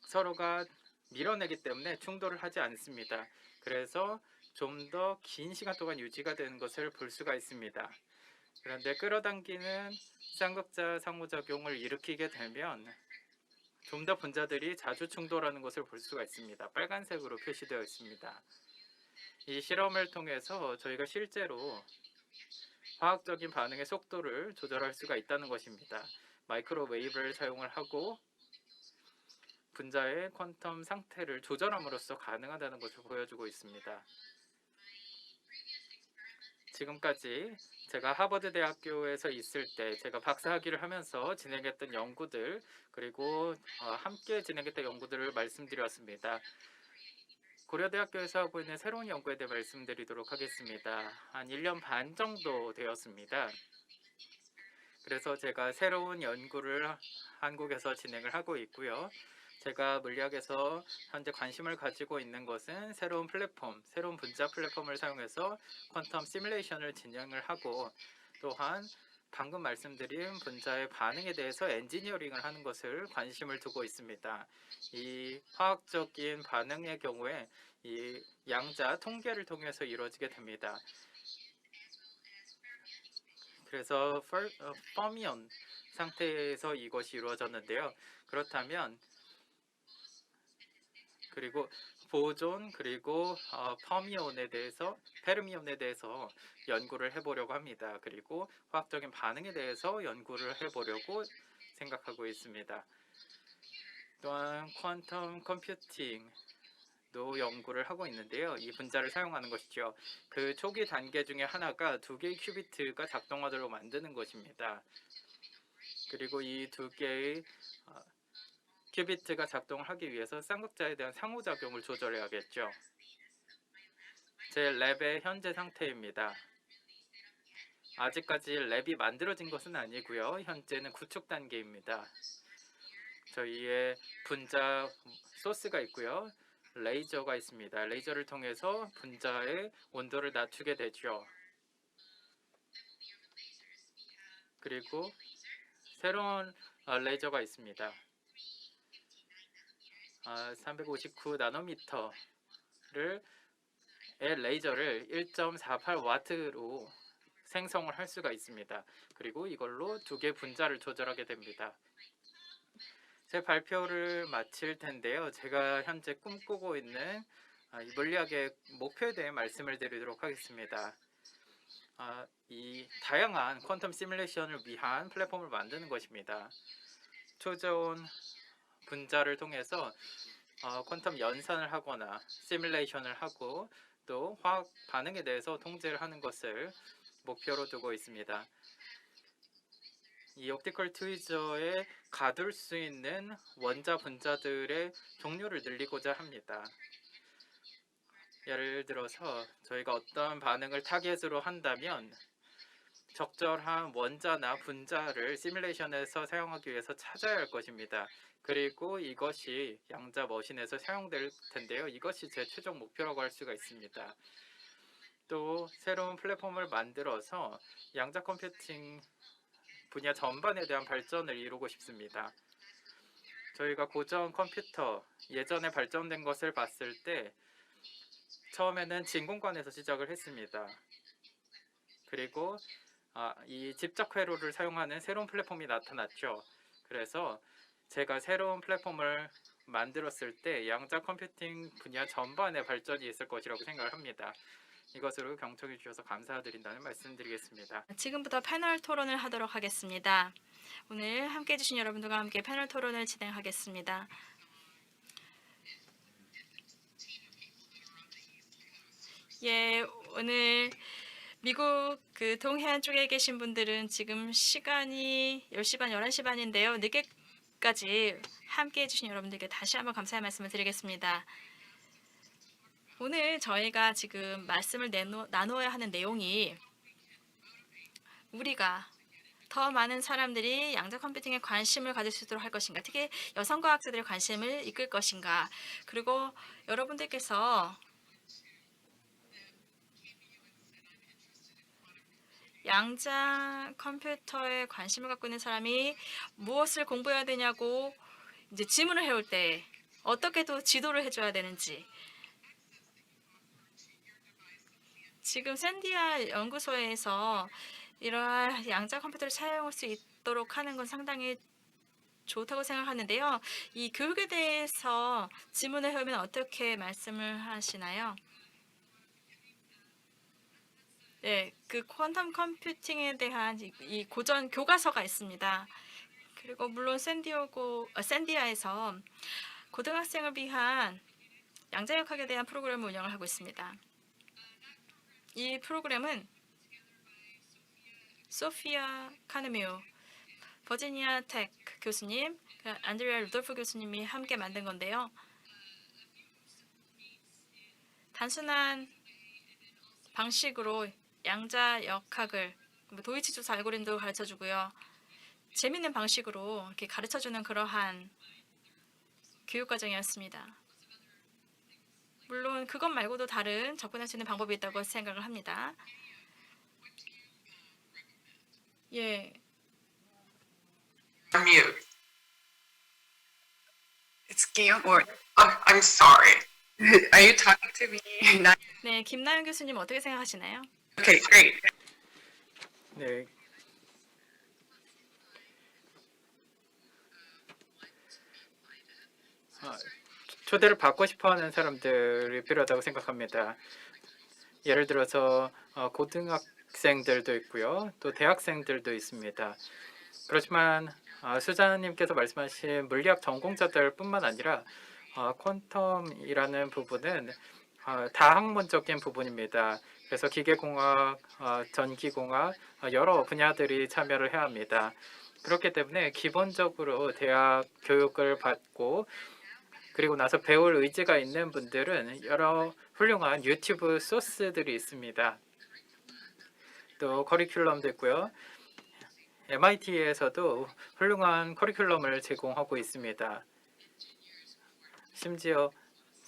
Speaker 2: 서로가 밀어내기 때문에 충돌을 하지 않습니다. 그래서 좀 더 긴 시간 동안 유지가 되는 것을 볼 수가 있습니다. 그런데 끌어당기는 쌍극자 상호작용을 일으키게 되면 좀 더 분자들이 자주 충돌하는 것을 볼 수가 있습니다. 빨간색으로 표시되어 있습니다. 이 실험을 통해서 저희가 실제로 화학적인 반응의 속도를 조절할 수가 있다는 것입니다. 마이크로웨이브를 사용을 하고 분자의 퀀텀 상태를 조절함으로써 가능하다는 것을 보여주고 있습니다. 지금까지 제가 하버드 대학교에서 있을 때 제가 박사학위를 하면서 진행했던 연구들 그리고 함께 진행했던 연구들을 말씀드렸습니다. 고려대학교에서 하고 있는 새로운 연구에 대해 말씀드리도록 하겠습니다. 한 1년 반 정도 되었습니다. 그래서 제가 새로운 연구를 한국에서 진행을 하고 있고요. 제가 물리학에서 현재 관심을 가지고 있는 것은 새로운 플랫폼, 새로운 분자 플랫폼을 사용해서 퀀텀 시뮬레이션을 진행을 하고 또한 방금 말씀드린 분자의 반응에 대해서 엔지니어링을 하는 것을 관심을 두고 있습니다. 이 화학적인 반응의 경우에 이 양자 통계를 통해서 이루어지게 됩니다. 그래서 퍼미온 상태에서 이것이 이루어졌는데요. 그렇다면 그리고 보존 그리고 페르미온에 대해서 연구를 해보려고 합니다. 그리고 화학적인 반응에 대해서 연구를 해보려고 생각하고 있습니다. 또한 퀀텀 컴퓨팅도 연구를 하고 있는데요. 이 분자를 사용하는 것이죠. 그 초기 단계 중에 하나가 두 개의 큐비트가 작동하도록 만드는 것입니다. 그리고 이 두 개의 큐비트가 작동을 하기 위해서 쌍극자에 대한 상호작용을 조절해야겠죠. 제 랩의 현재 상태입니다. 아직까지 랩이 만들어진 것은 아니고요. 현재는 구축 단계입니다. 저희의 분자 소스가 있고요. 레이저가 있습니다. 레이저를 통해서 분자의 온도를 낮추게 되죠. 그리고 새로운 레이저가 있습니다. 359 나노미터의 레이저를 1.48와트로 생성을 할 수가 있습니다. 그리고 이걸로 두 개 분자를 조절하게 됩니다. 제 발표를 마칠 텐데요. 제가 현재 꿈꾸고 있는 이 물리학의 목표에 대해 말씀을 드리도록 하겠습니다. 이 다양한 퀀텀 시뮬레이션을 위한 플랫폼을 만드는 것입니다. 초저온 분자를 통해서 퀀텀 연산을 하거나 시뮬레이션을 하고 또 화학 반응에 대해서 통제를 하는 것을 목표로 두고 있습니다. 이 옵티컬 트위저에 가둘 수 있는 원자 분자들의 종류를 늘리고자 합니다. 예를 들어서 저희가 어떤 반응을 타겟으로 한다면 적절한 원자나 분자를 시뮬레이션에서 사용하기 위해서 찾아야 할 것입니다. 그리고 이것이 양자 머신에서 사용될 텐데요. 이것이 제 최종 목표라고 할 수가 있습니다. 또 새로운 플랫폼을 만들어서 양자 컴퓨팅 분야 전반에 대한 발전을 이루고 싶습니다. 저희가 고전 컴퓨터 예전에 발전된 것을 봤을 때 처음에는 진공관에서 시작을 했습니다. 그리고 이 집적 회로를 사용하는 새로운 플랫폼이 나타났죠. 그래서 제가 새로운 플랫폼을 만들었을 때 양자 컴퓨팅 분야 전반의 발전이 있을 것이라고 생각을 합니다. 이것으로 경청해 주셔서 감사드린다는 말씀드리겠습니다.
Speaker 4: 지금부터 패널 토론을 하도록 하겠습니다. 오늘 함께해 주신 여러분들과 함께 패널 토론을 진행하겠습니다. 예, 오늘 미국 동해안 쪽에 계신 분들은 지금 시간이 10시 반, 11시 반인데요. 늦게 까지 함께 해주신 여러분들께 다시 한번 감사의 말씀을 드리겠습니다. 오늘 저희가 지금 말씀을 나누어야 하는 내용이 우리가 더 많은 사람들이 양자 컴퓨팅에 관심을 가질 수 있도록 할 것인가, 특히 여성 과학자들의 관심을 이끌 것인가, 그리고 여러분들께서 양자 컴퓨터에 관심을 갖고 있는 사람이 무엇을 공부해야 되냐고 이제 질문을 해올 때 어떻게 또 지도를 해줘야 되는지, 지금 샌디아 연구소에서 이러한 양자 컴퓨터를 사용할 수 있도록 하는 건 상당히 좋다고 생각하는데요. 이 교육에 대해서 질문을 해오면 어떻게 말씀을 하시나요? 네, 그 퀀텀 컴퓨팅에 대한 이 고전 교과서가 있습니다. 그리고 물론 샌디아에서 고등학생을 위한 양자역학에 대한 프로그램을 운영을 하고 있습니다. 이 프로그램은 소피아 카네미오, 버지니아 텍 교수님, 안드레아 루돌프 교수님이 함께 만든 건데요. 단순한 방식으로 양자 역학을 도이치 조사 알고리즘도 가르쳐주고요. 재밌는 방식으로 이렇게 가르쳐주는 그러한 교육과정이었습니다. 물론 그것 말고도 다른 접근할 수 있는 방법이 있다고 생각을 합니다. 예,
Speaker 6: You're mute.
Speaker 5: It's Georg.
Speaker 6: I'm sorry.
Speaker 5: Are you talking to me? Not-
Speaker 4: 네, 김나연 교수님 어떻게 생각하시나요?
Speaker 5: Okay, great.
Speaker 2: 네. 초대를 받고 싶어하는 사람들이 필요하다고 생각합니다. 예를 들어서 고등학생들도 있고요, 또 대학생들도 있습니다. 그렇지만 수자님께서 말씀하신 물리학 전공자들뿐만 아니라 퀀텀이라는 부분은 다학문적인 부분입니다. 그래서 기계공학, 전기공학 여러 분야들이 참여를 해야 합니다. 그렇기 때문에 기본적으로 대학 교육을 받고 그리고 나서 배울 의지가 있는 분들은 여러 훌륭한 유튜브 소스들이 있습니다. 또 커리큘럼도 있고요. MIT에서도 훌륭한 커리큘럼을 제공하고 있습니다. 심지어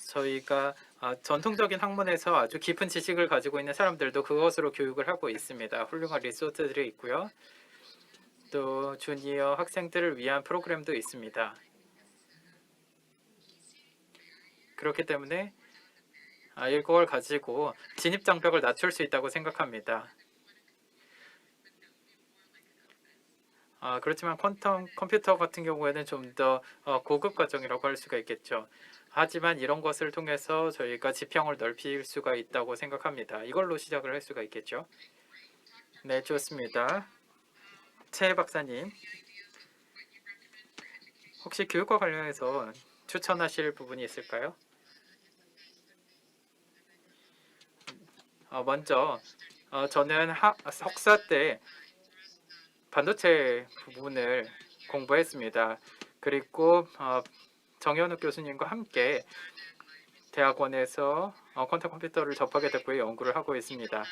Speaker 2: 저희가 전통적인 학문에서 아주 깊은 지식을 가지고 있는 사람들도 그것으로 교육을 하고 있습니다. 훌륭한 리소스들이 있고요. 또 주니어 학생들을 위한 프로그램도 있습니다. 그렇기 때문에 이걸 가지고 진입 장벽을 낮출 수 있다고 생각합니다. 그렇지만 퀀텀 컴퓨터 같은 경우에는 좀 더 고급 과정이라고 할 수가 있겠죠. 하지만 이런 것을 통해서 저희가 지평을 넓힐 수가 있다고 생각합니다. 이걸로 시작을 할 수가 있겠죠. 네, 좋습니다. 최 박사님, 혹시 교육과 관련해서 추천하실 부분이 있을까요? 먼저 저는 석사 때 반도체 부분을 공부했습니다. 그리고 정현욱 교수님과 함께 대학원에서 퀀텀 컴퓨터를 접하게 됐고요. 연구를 하고 있습니다.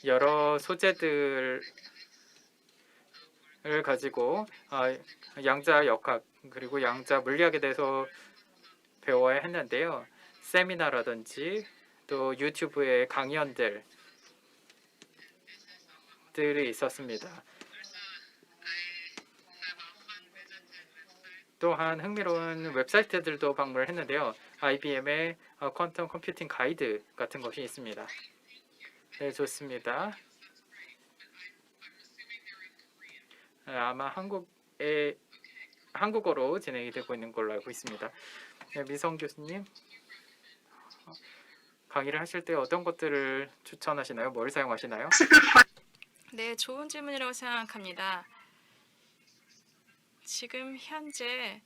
Speaker 2: 여러 소재들을 가지고 양자 역학 그리고 양자 물리학에 대해서 배워야 했는데요. 세미나라든지 또 유튜브의 강연들이 있었습니다. 또한 흥미로운 웹사이트들도 방문을 했는데요. IBM의 퀀텀 컴퓨팅 가이드 같은 것이 있습니다. 네, 좋습니다. 아마 한국어로 진행이 되고 있는 걸로 알고 있습니다. 네, 미성 교수님, 강의를 하실 때 어떤 것들을 추천하시나요? 뭘 사용하시나요?
Speaker 4: 네, 좋은 질문이라고 생각합니다. 지금 현재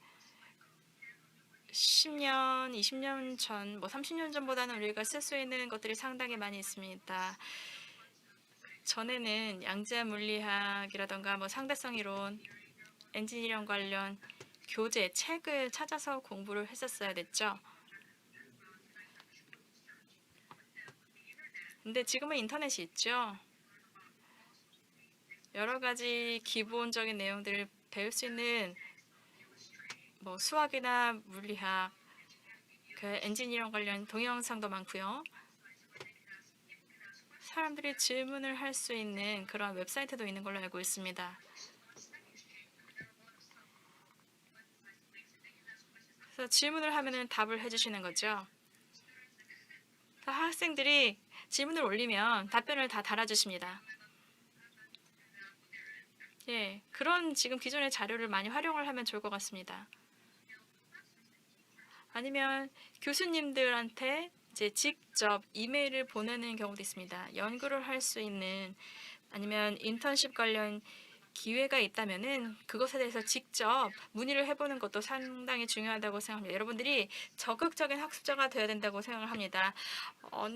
Speaker 4: 10년, 20년 전, 30년 전보다는 우리가 쓸 수 있는 것들이 상당히 많이 있습니다. 전에는 양자 물리학이라던가 상대성 이론, 엔지니어링 관련 교재, 책을 찾아서 공부를 했었어야 됐죠. 근데 지금은 인터넷이 있죠. 여러 가지 기본적인 내용들을 배울 수 있는 뭐 수학이나 물리학, 그 엔지니어링 관련 동영상도 많고요. 사람들이 질문을 할 수 있는 그런 웹사이트도 있는 걸로 알고 있습니다. 그래서 질문을 하면은 답을 해주시는 거죠. 학생들이 질문을 올리면 답변을 다 달아주십니다. 예, 그런 지금 기존의 자료를 많이 활용을 하면 좋을 것 같습니다. 아니면 교수님들한테 이제 직접 이메일을 보내는 경우도 있습니다. 연구를 할 수 있는 아니면 인턴십 관련 기회가 있다면은 그것에 대해서 직접 문의를 해보는 것도 상당히 중요하다고 생각합니다. 여러분들이 적극적인 학습자가 되어야 된다고 생각을 합니다.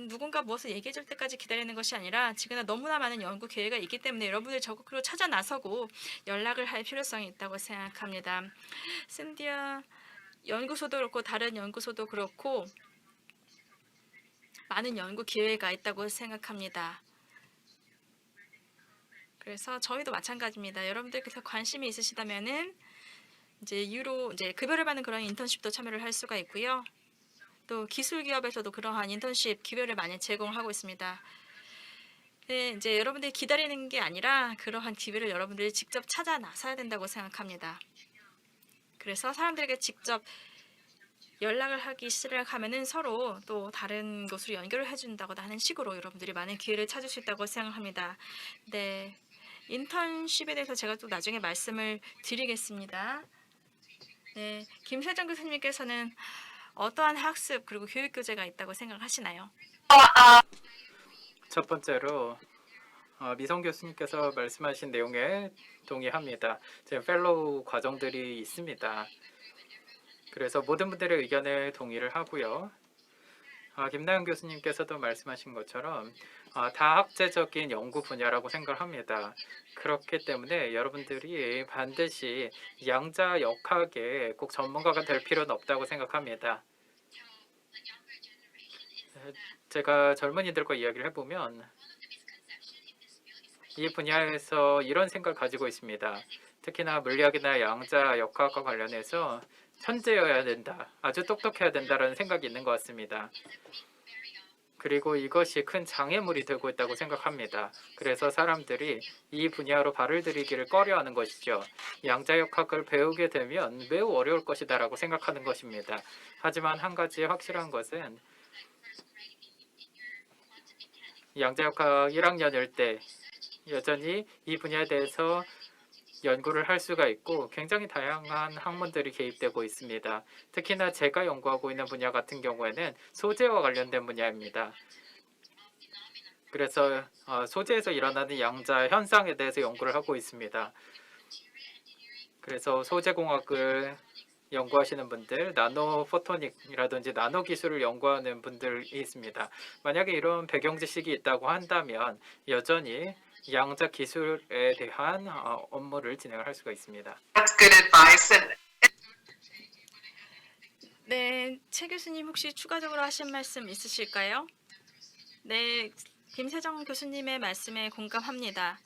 Speaker 4: 누군가 무엇을 얘기해 줄 때까지 기다리는 것이 아니라 지금은 너무나 많은 연구 기회가 있기 때문에 여러분들이 적극적으로 찾아 나서고 연락을 할 필요성이 있다고 생각합니다. 신디아 연구소도 그렇고 다른 연구소도 그렇고 많은 연구 기회가 있다고 생각합니다. 그래서 저희도 마찬가지입니다. 여러분들께서 관심이 있으시다면은 이제 급여를 받는 그런 인턴십도 참여를 할 수가 있고요. 또 기술 기업에서도 그러한 인턴십 기회를 많이 제공하고 있습니다. 네, 이제 여러분들이 기다리는 게 아니라 그러한 기회를 여러분들이 직접 찾아 나서야 된다고 생각합니다. 그래서 사람들에게 직접 연락을 하기 시작하면은 서로 또 다른 곳으로 연결을 해준다고 하는 식으로 여러분들이 많은 기회를 찾을 수 있다고 생각합니다. 네, 인턴십에 대해서 제가 또 나중에 말씀을 드리겠습니다. 네, 김세정 교수님께서는 어떠한 학습 그리고 교육 교재가 있다고 생각하시나요?
Speaker 2: 첫 번째로 미성 교수님께서 말씀하신 내용에 동의합니다. 지금 펠로우 과정들이 있습니다. 그래서 모든 분들의 의견에 동의를 하고요. 김나영 교수님께서도 말씀하신 것처럼 다학제적인 연구 분야라고 생각합니다. 그렇기 때문에 여러분들이 반드시 양자역학에 꼭 전문가가 될 필요는 없다고 생각합니다. 제가 젊은이들과 이야기를 해보면 이 분야에서 이런 생각을 가지고 있습니다. 특히나 물리학이나 양자역학과 관련해서 천재여야 된다, 아주 똑똑해야 된다라는 생각이 있는 것 같습니다. 그리고 이것이 큰 장애물이 되고 있다고 생각합니다. 그래서 사람들이 이 분야로 발을 들이기를 꺼려하는 것이죠. 양자역학을 배우게 되면 매우 어려울 것이다 라고 생각하는 것입니다. 하지만 한 가지 확실한 것은 양자역학 1학년일 때 여전히 이 분야에 대해서 연구를 할 수가 있고 굉장히 다양한 학문들이 개입되고 있습니다. 특히나 제가 연구하고 있는 분야 같은 경우에는 소재와 관련된 분야입니다. 그래서 소재에서 일어나는 양자 현상에 대해서 연구를 하고 있습니다. 그래서 소재공학을 연구하시는 분들, 나노 포토닉이라든지 나노 기술을 연구하는 분들이 있습니다. 만약에 이런 배경 지식이 있다고 한다면 여전히 양자 기술에 대한 업무를 진행을 할 수가 있습니다.
Speaker 6: That's good advice. And
Speaker 4: 네, 최 교수님 혹시 추가적으로 하신 말씀 있으실까요? 네, 김세정 교수님의 말씀에 공감합니다.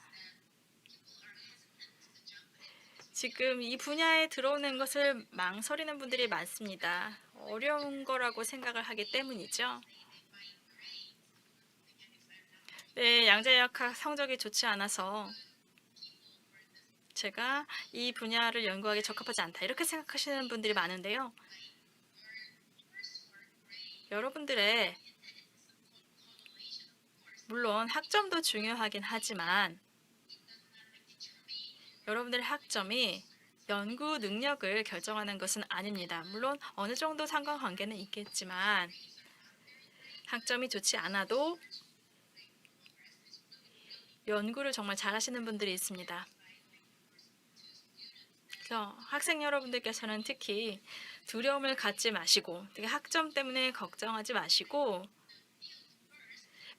Speaker 4: 지금 이 분야에 들어오는 것을 망설이는 분들이 많습니다. 어려운 거라고 생각을 하기 때문이죠. 네, 양자역학 성적이 좋지 않아서 제가 이 분야를 연구하기 적합하지 않다 이렇게 생각하시는 분들이 많은데요. 여러분들의 물론 학점도 중요하긴 하지만 여러분들의 학점이 연구 능력을 결정하는 것은 아닙니다. 물론 어느 정도 상관관계는 있겠지만 학점이 좋지 않아도 연구를 정말 잘하시는 분들이 있습니다. 그래서 학생 여러분들께서는 특히 두려움을 갖지 마시고 특히 학점 때문에 걱정하지 마시고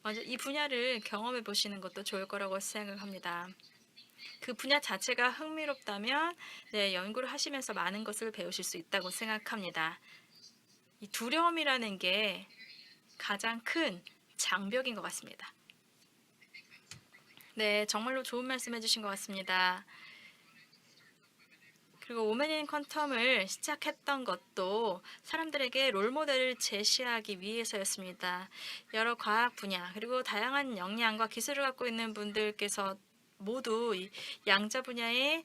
Speaker 4: 먼저 이 분야를 경험해 보시는 것도 좋을 거라고 생각합니다. 그 분야 자체가 흥미롭다면 네, 연구를 하시면서 많은 것을 배우실 수 있다고 생각합니다. 이 두려움이라는 게 가장 큰 장벽인 것 같습니다. 네, 정말로 좋은 말씀 해주신 것 같습니다. 그리고 오멘 인 퀀텀을 시작했던 것도 사람들에게 롤모델을 제시하기 위해서였습니다. 여러 과학 분야 그리고 다양한 역량과 기술을 갖고 있는 분들께서 모두 이 양자 분야에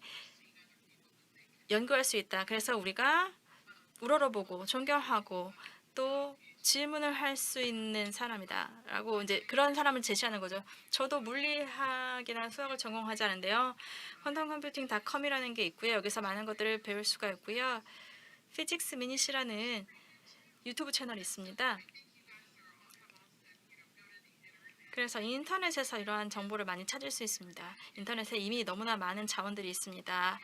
Speaker 4: 연구할 수 있다. 그래서 우리가 우러러보고 존경하고 또 질문을 할 수 있는 사람이다 라고 이제 그런 사람을 제시하는 거죠. 저도 물리학이나 수학을 전공하지 않은데요. 퀀텀컴퓨팅닷컴이라는 게 있고요. 여기서 많은 것들을 배울 수가 있고요. 피직스 미닛이라는 유튜브 채널이 있습니다. 그래서 인터넷에서 이러한 정보를 많이 찾을 수 있습니다. 인터넷에 이미 너무나 많은 자원들이 있습니다.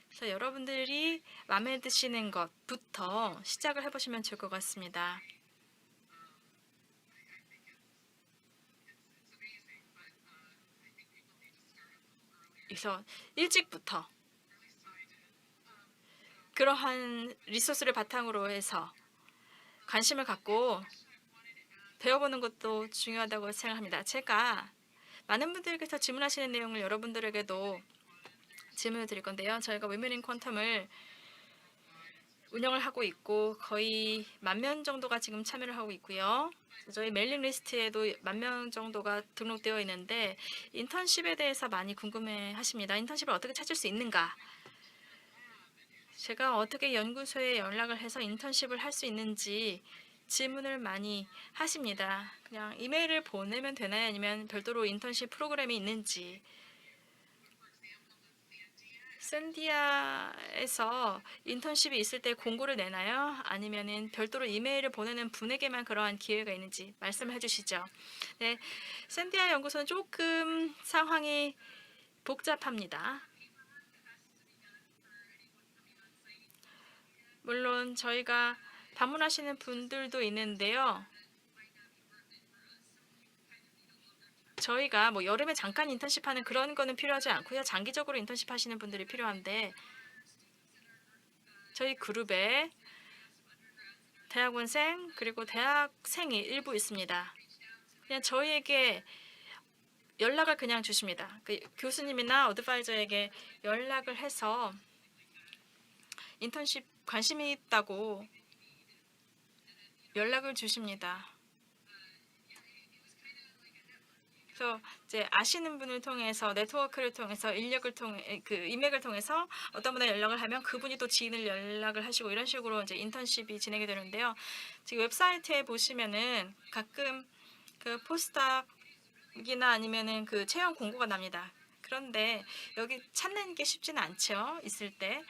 Speaker 4: 그래서 여러분들이 마음에 드시는 것부터 시작을 해보시면 좋을 것 같습니다. 그래서 일찍부터 그러한 리소스를 바탕으로 해서 관심을 갖고 배워보는 것도 중요하다고 생각합니다. 제가 많은 분들께서 질문하시는 내용을 여러분들에게도 질문을 드릴 건데요. 저희가 위멘 인 퀀텀을 운영을 하고 있고 거의 10,000명 정도가 지금 참여를 하고 있고요. 저희 메일링 리스트에도 10,000명 정도가 등록되어 있는데 인턴십에 대해서 많이 궁금해 하십니다. 인턴십을 어떻게 찾을 수 있는가? 제가 어떻게 연구소에 연락을 해서 인턴십을 할 수 있는지 질문을 많이 하십니다. 그냥 이메일을 보내면 되나요? 아니면 별도로 인턴십 프로그램이 있는지. 샌디아에서 인턴십이 있을 때 공고를 내나요? 아니면은 별도로 이메일을 보내는 분에게만 그러한 기회가 있는지 말씀해 주시죠. 네, 샌디아 연구소는 조금 상황이 복잡합니다. 물론 저희가 방문하시는 분들도 있는데요. 저희가 뭐 여름에 잠깐 인턴십 하는 그런 거는 필요하지 않고요. 장기적으로 인턴십 하시는 분들이 필요한데 저희 그룹에 대학원생 그리고 대학생이 일부 있습니다. 그냥 저희에게 연락을 그냥 주십니다. 그 교수님이나 어드바이저에게 연락을 해서 인턴십 관심이 있다고 연락을 주십니다. 그래서 이제 아시는 분을 통해서 네트워크를 통해서 인력을 통해 그 인맥을 통해서 어떤 분에 연락을 하면 그분이 또 지인을 연락을 하시고 이런 식으로 이제 인턴십이 진행이 되는데요. 지금 웹사이트에 보시면은 가끔 그 포스닥이나 아니면은 그 채용 공고가 납니다. 그런데 여기 찾는 게 쉽지는 않죠. 있을 때.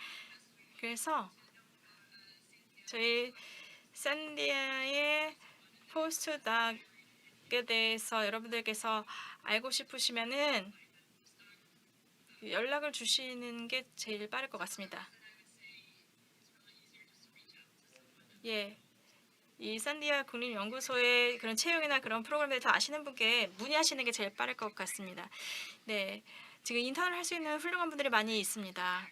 Speaker 4: 그래서 저희 샌디아의 포스트닥에 대해서 여러분들께서 알고 싶으시면은 연락을 주시는 게 제일 빠를 것 같습니다. 예, 이 샌디아 국립연구소의 그런 채용이나 그런 프로그램에 더 아시는 분께 문의하시는 게 제일 빠를 것 같습니다. 네, 지금 인턴을 할 수 있는 훌륭한 분들이 많이 있습니다.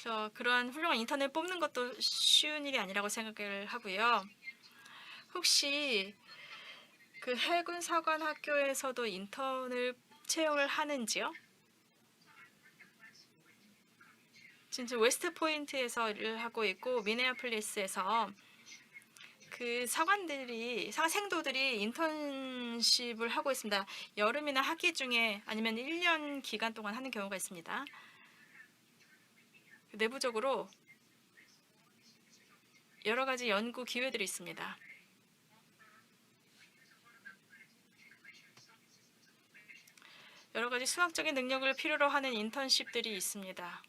Speaker 4: 그래서 그런 훌륭한 인턴을 뽑는 것도 쉬운 일이 아니라고 생각을 하고요. 혹시 그 해군 사관 학교에서도 인턴을 채용을 하는지요? 진짜 웨스트 포인트에서 일을 하고 있고 미네아폴리스에서 그 사관생도들이 인턴십을 하고 있습니다. 여름이나 학기 중에 아니면 1년 기간 동안 하는 경우가 있습니다. 내부적으로 여러 가지 연구 기회들이 있습니다. 여러 가지 수학적인 능력을 필요로 하는 인턴십들이 있습니다.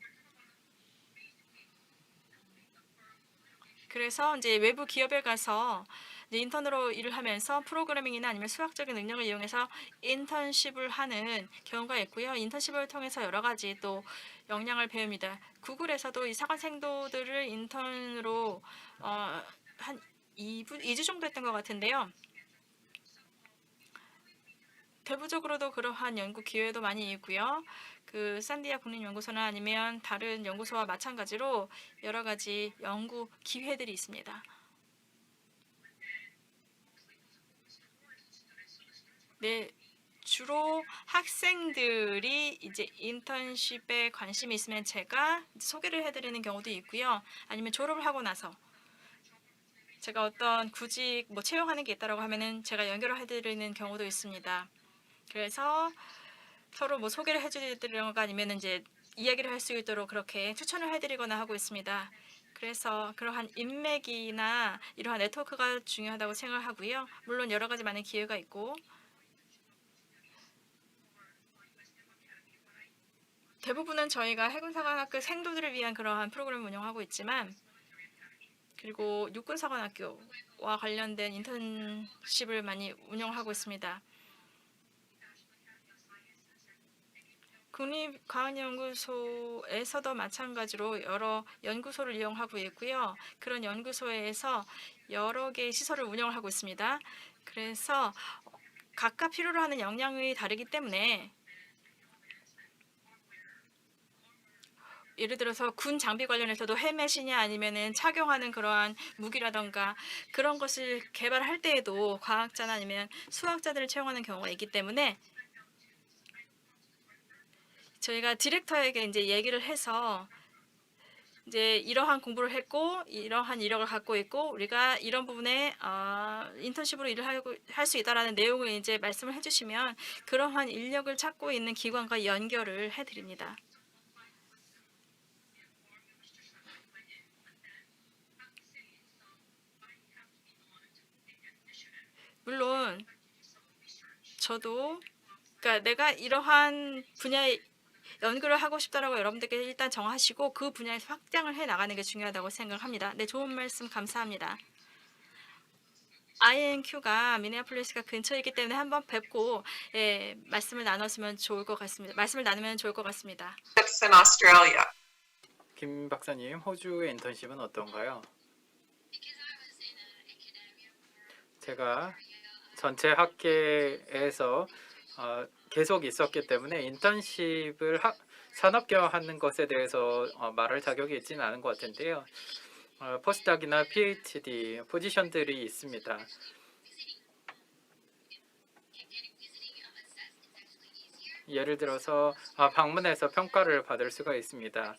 Speaker 4: 그래서 이제 외부 기업에 가서 이제 인턴으로 일을 하면서 프로그래밍이나 아니면 수학적인 능력을 이용해서 인턴십을 하는 경우가 있고요. 인턴십을 통해서 여러 가지 또 역량을 배웁니다. 구글에서도 이 사관생도들을 인턴으로 한 2주 정도 했던 것 같은데요. 대부적으로도 그러한 연구 기회도 많이 있고요. 그 산디아 국립연구소나 아니면 다른 연구소와 마찬가지로 여러 가지 연구 기회들이 있습니다. 네, 주로 학생들이 이제 인턴십에 관심이 있으면 제가 소개를 해드리는 경우도 있고요. 아니면 졸업을 하고 나서 제가 어떤 구직 채용하는 게 있다라고 하면은 제가 연결을 해드리는 경우도 있습니다. 그래서 서로 소개를 해드리거나 아니면 이제 이야기를 할 수 있도록 그렇게 추천을 해드리거나 하고 있습니다. 그래서 그러한 인맥이나 이러한 네트워크가 중요하다고 생각하고요. 물론 여러 가지 많은 기회가 있고 대부분은 저희가 해군사관학교 생도들을 위한 그러한 프로그램을 운영하고 있지만 그리고 육군사관학교와 관련된 인턴십을 많이 운영하고 있습니다. 국립과학연구소에서도 마찬가지로 여러 연구소를 이용하고 있고요. 그런 연구소에서 여러 개의 시설을 운영을 하고 있습니다. 그래서 각각 필요로 하는 역량이 다르기 때문에 예를 들어서 군 장비 관련해서도 헬멧이냐 아니면은 착용하는 그러한 무기라던가 그런 것을 개발할 때에도 과학자나 아니면 수학자들을 채용하는 경우가 있기 때문에 저희가 디렉터에게 이제 얘기를 해서 이제 이러한 공부를 했고 이러한 이력을 갖고 있고 우리가 이런 부분에 인턴십으로 일을 할 수 있다라는 내용을 이제 말씀을 해주시면 그러한 인력을 찾고 있는 기관과 연결을 해드립니다. 물론 저도 그러니까 내가 이러한 분야에 연구를 하고 싶다라고 여러분들께 일단 정하시고 그 분야에서 확장을 해 나가는 게 중요하다고 생각합니다. 네, 좋은 말씀 감사합니다. INQ가 미네아폴리스가 근처이기 때문에 한번 뵙고 말씀을 나누면 좋을 것 같습니다.
Speaker 6: That's in Australia.
Speaker 2: 김 박사님, 호주의 인턴십은 어떤가요? 제가 전체 학계에서 계속 있었기 때문에 인턴십을 산업계화하는 것에 대해서 말할 자격이 있지는 않은 것 같은데요. 포스닥이나 PhD 포지션들이 있습니다. 예를 들어서 방문해서 평가를 받을 수가 있습니다.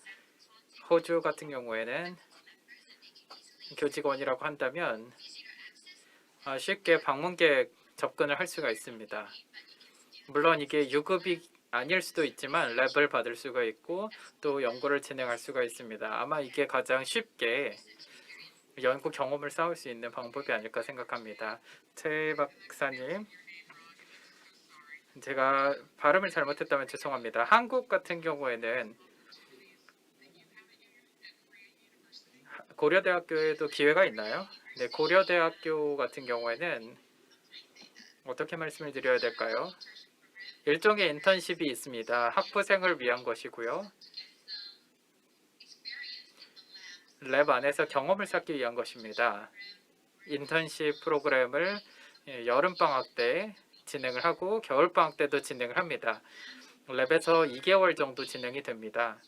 Speaker 2: 호주 같은 경우에는 교직원이라고 한다면 쉽게 방문객 접근을 할 수가 있습니다. 물론 이게 유급이 아닐 수도 있지만 랩을 받을 수가 있고 또 연구를 진행할 수가 있습니다. 아마 이게 가장 쉽게 연구 경험을 쌓을 수 있는 방법이 아닐까 생각합니다. 최 박사님, 제가 발음을 잘못했다면 죄송합니다. 한국 같은 경우에는 고려대학교에도 기회가 있나요? 네, 고려대학교 같은 경우에는 어떻게 말씀을 드려야 될까요? 일종의 인턴십이 있습니다. 학부생을 위한 것이고요. 랩 안에서 경험을 쌓기 위한 것입니다. 인턴십 프로그램을 여름방학 때 진행을 하고 겨울방학 때도 진행을 합니다. 랩에서 2개월 정도 진행이 됩니다.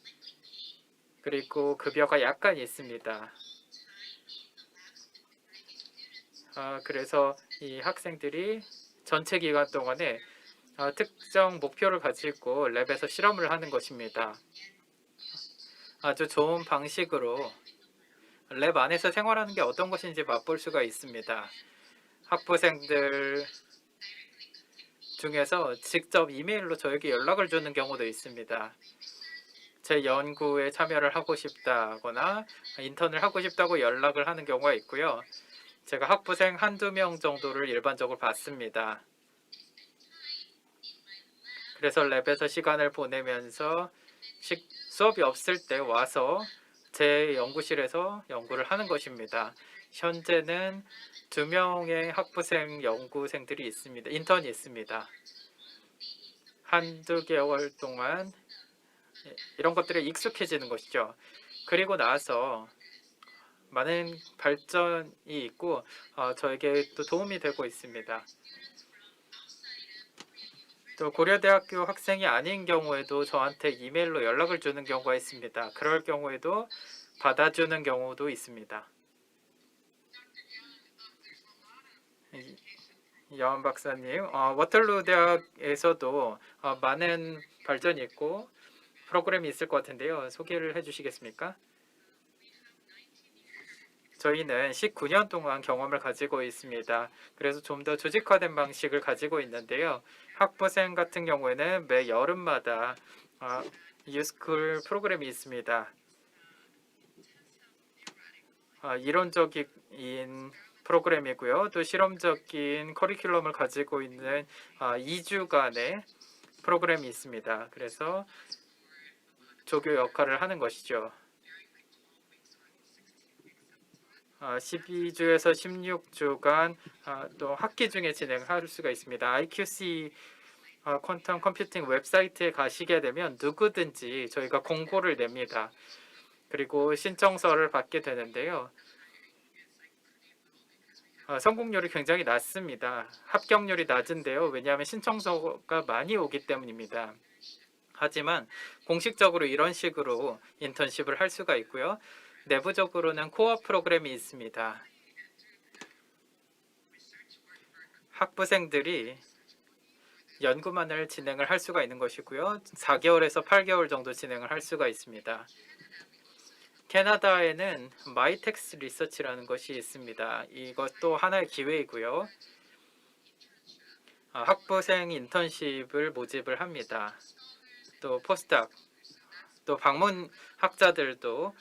Speaker 2: 그리고 급여가 약간 있습니다. 그래서 이 학생들이 전체 기간 동안에 특정 목표를 가지고 랩에서 실험을 하는 것입니다. 아주 좋은 방식으로 랩 안에서 생활하는 게 어떤 것인지 맛볼 수가 있습니다. 학부생들 중에서 직접 이메일로 저에게 연락을 주는 경우도 있습니다. 제 연구에 참여를 하고 싶다거나 인턴을 하고 싶다고 연락을 하는 경우가 있고요. 제가 학부생 한두 명 정도를 일반적으로 받습니다. 그래서 랩에서 시간을 보내면서 수업이 없을 때 와서 제 연구실에서 연구를 하는 것입니다. 현재는 2명의 학부생 연구생들이 있습니다. 인턴이 있습니다. 한두 개월 동안 이런 것들에 익숙해지는 것이죠. 그리고 나서 많은 발전이 있고 저에게 또 도움이 되고 있습니다. 또 고려대학교 학생이 아닌 경우에도 저한테 이메일로 연락을 주는 경우가 있습니다. 그럴 경우에도 받아주는 경우도 있습니다. 여한 박사님, 워털루 대학에서도 많은 발전이 있고 프로그램이 있을 것 같은데요. 소개를 해주시겠습니까? 저희는 19년 동안 경험을 가지고 있습니다. 그래서 좀 더 조직화된 방식을 가지고 있는데요. 학부생 같은 경우에는 매 여름마다 유스쿨 프로그램이 있습니다. 이론적인 프로그램이고요. 또 실험적인 커리큘럼을 가지고 있는 2주간의 프로그램이 있습니다. 그래서 조교 역할을 하는 것이죠. 12주에서 16주간 또 학기 중에 진행할 수가 있습니다. IQC 퀀텀 컴퓨팅 웹사이트에 가시게 되면 누구든지 저희가 공고를 냅니다. 그리고 신청서를 받게 되는데요. 성공률이 굉장히 낮습니다. 합격률이 낮은데요. 왜냐하면 신청서가 많이 오기 때문입니다. 하지만 공식적으로 이런 식으로 인턴십을 할 수가 있고요. 내부적으로는 코어 프로그램이 있습니다. 학부생들이 연구만을 진행을 할 수가 있는 것이고요. 4개월에서 8개월 정도 진행을 할 수가 있습니다. 캐나다에는 마이텍스 리서치라는 것이 있습니다. 이것도 하나의 기회이고요. 학부생 인턴십을 모집을 합니다. 또 포스닥, 또 방문 학자들도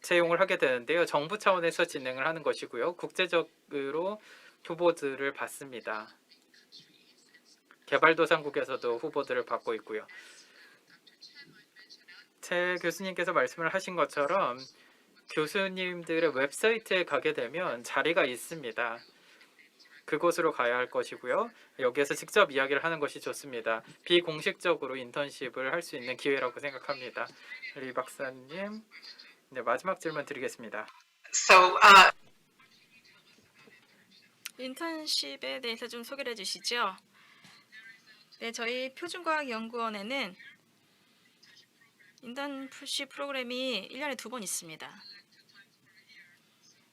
Speaker 2: 채용을 하게 되는데요. 정부 차원에서 진행을 하는 것이고요. 국제적으로 후보들을 받습니다. 개발도상국에서도 후보들을 받고 있고요. 최 교수님께서 말씀을 하신 것처럼 교수님들의 웹사이트에 가게 되면 자리가 있습니다. 그곳으로 가야 할 것이고요. 여기에서 직접 이야기를 하는 것이 좋습니다. 비공식적으로 인턴십을 할 수 있는 기회라고 생각합니다. 리 박사님, 네, 마지막 질문 드리겠습니다.
Speaker 5: So,
Speaker 4: 인턴십에 대해서 좀 소개를 해주시죠. 네, 저희 표준과학연구원에는 인턴십 프로그램이 1년에 2번 있습니다.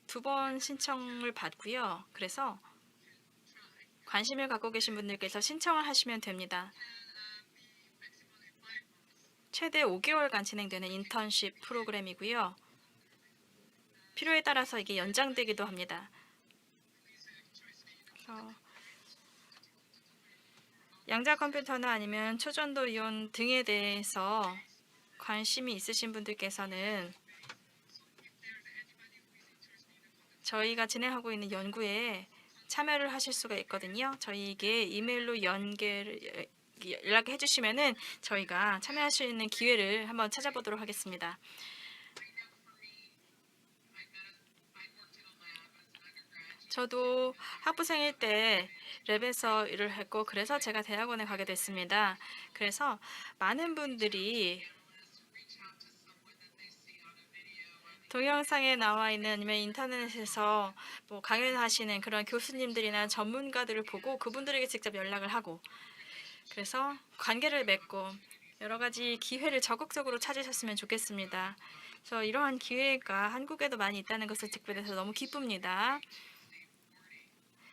Speaker 4: 2번 신청을 받고요. 그래서 관심을 갖고 계신 분들께서 신청을 하시면 됩니다. 최대 5개월간 진행되는 인턴십 프로그램이고요. 필요에 따라서 이게 연장되기도 합니다. 그래서 양자 컴퓨터나 아니면 초전도 이온 등에 대해서 관심이 있으신 분들께서는 저희가 진행하고 있는 연구에 참여를 하실 수가 있거든요. 저희에게 이메일로 연락해 주시면은 저희가 참여할 수 있는 기회를 한번 찾아보도록 하겠습니다. 저도 학부생일 때 랩에서 일을 했고 그래서 제가 대학원에 가게 됐습니다. 그래서 많은 분들이 동영상에 나와 있는 아니면 인터넷에서 뭐 강연을 하시는 그런 교수님들이나 전문가들을 보고 그분들에게 직접 연락을 하고 그래서 관계를 맺고 여러 가지 기회를 적극적으로 찾으셨으면 좋겠습니다. 그래서 이러한 기회가 한국에도 많이 있다는 것을 듣게 돼서 너무 기쁩니다.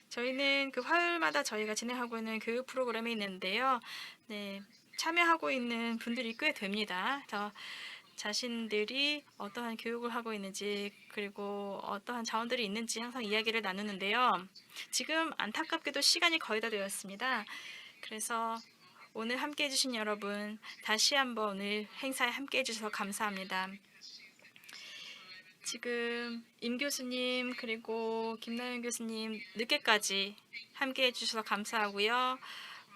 Speaker 4: 저희는 그 화요일마다 저희가 진행하고 있는 교육 프로그램이 있는데요. 네, 참여하고 있는 분들이 꽤 됩니다. 그래서 자신들이 어떠한 교육을 하고 있는지 그리고 어떠한 자원들이 있는지 항상 이야기를 나누는데요. 지금 안타깝게도 시간이 거의 다 되었습니다. 그래서 오늘 함께해 주신 여러분 다시 한번 오늘 행사에 함께해 주셔서 감사합니다. 지금 임 교수님 그리고 김나연 교수님 늦게까지 함께해 주셔서 감사하고요.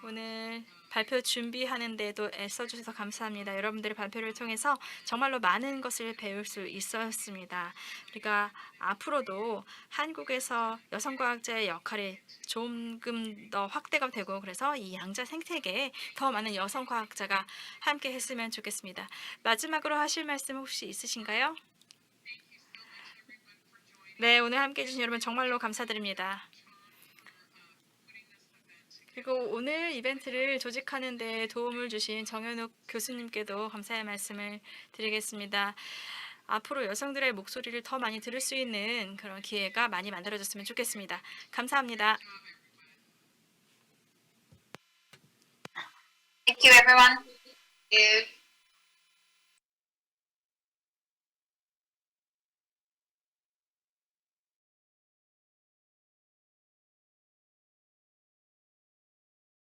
Speaker 4: 오늘 발표 준비하는 데도 애써주셔서 감사합니다. 여러분들의 발표를 통해서 정말로 많은 것을 배울 수 있었습니다. 우리가 앞으로도 한국에서 여성과학자의 역할이 조금 더 확대가 되고 그래서 이 양자 생태계에 더 많은 여성과학자가 함께 했으면 좋겠습니다. 마지막으로 하실 말씀 혹시 있으신가요? 네, 오늘 함께해 주신 여러분 정말로 감사드립니다. 그리고 오늘 이벤트를 조직하는 데 도움을 주신 정현욱 교수님께도 감사의 말씀을 드리겠습니다. 앞으로 여성들의 목소리를 더 많이 들을 수 있는 그런 기회가 많이 만들어졌으면 좋겠습니다. 감사합니다.
Speaker 6: Thank you, everyone. Thank you.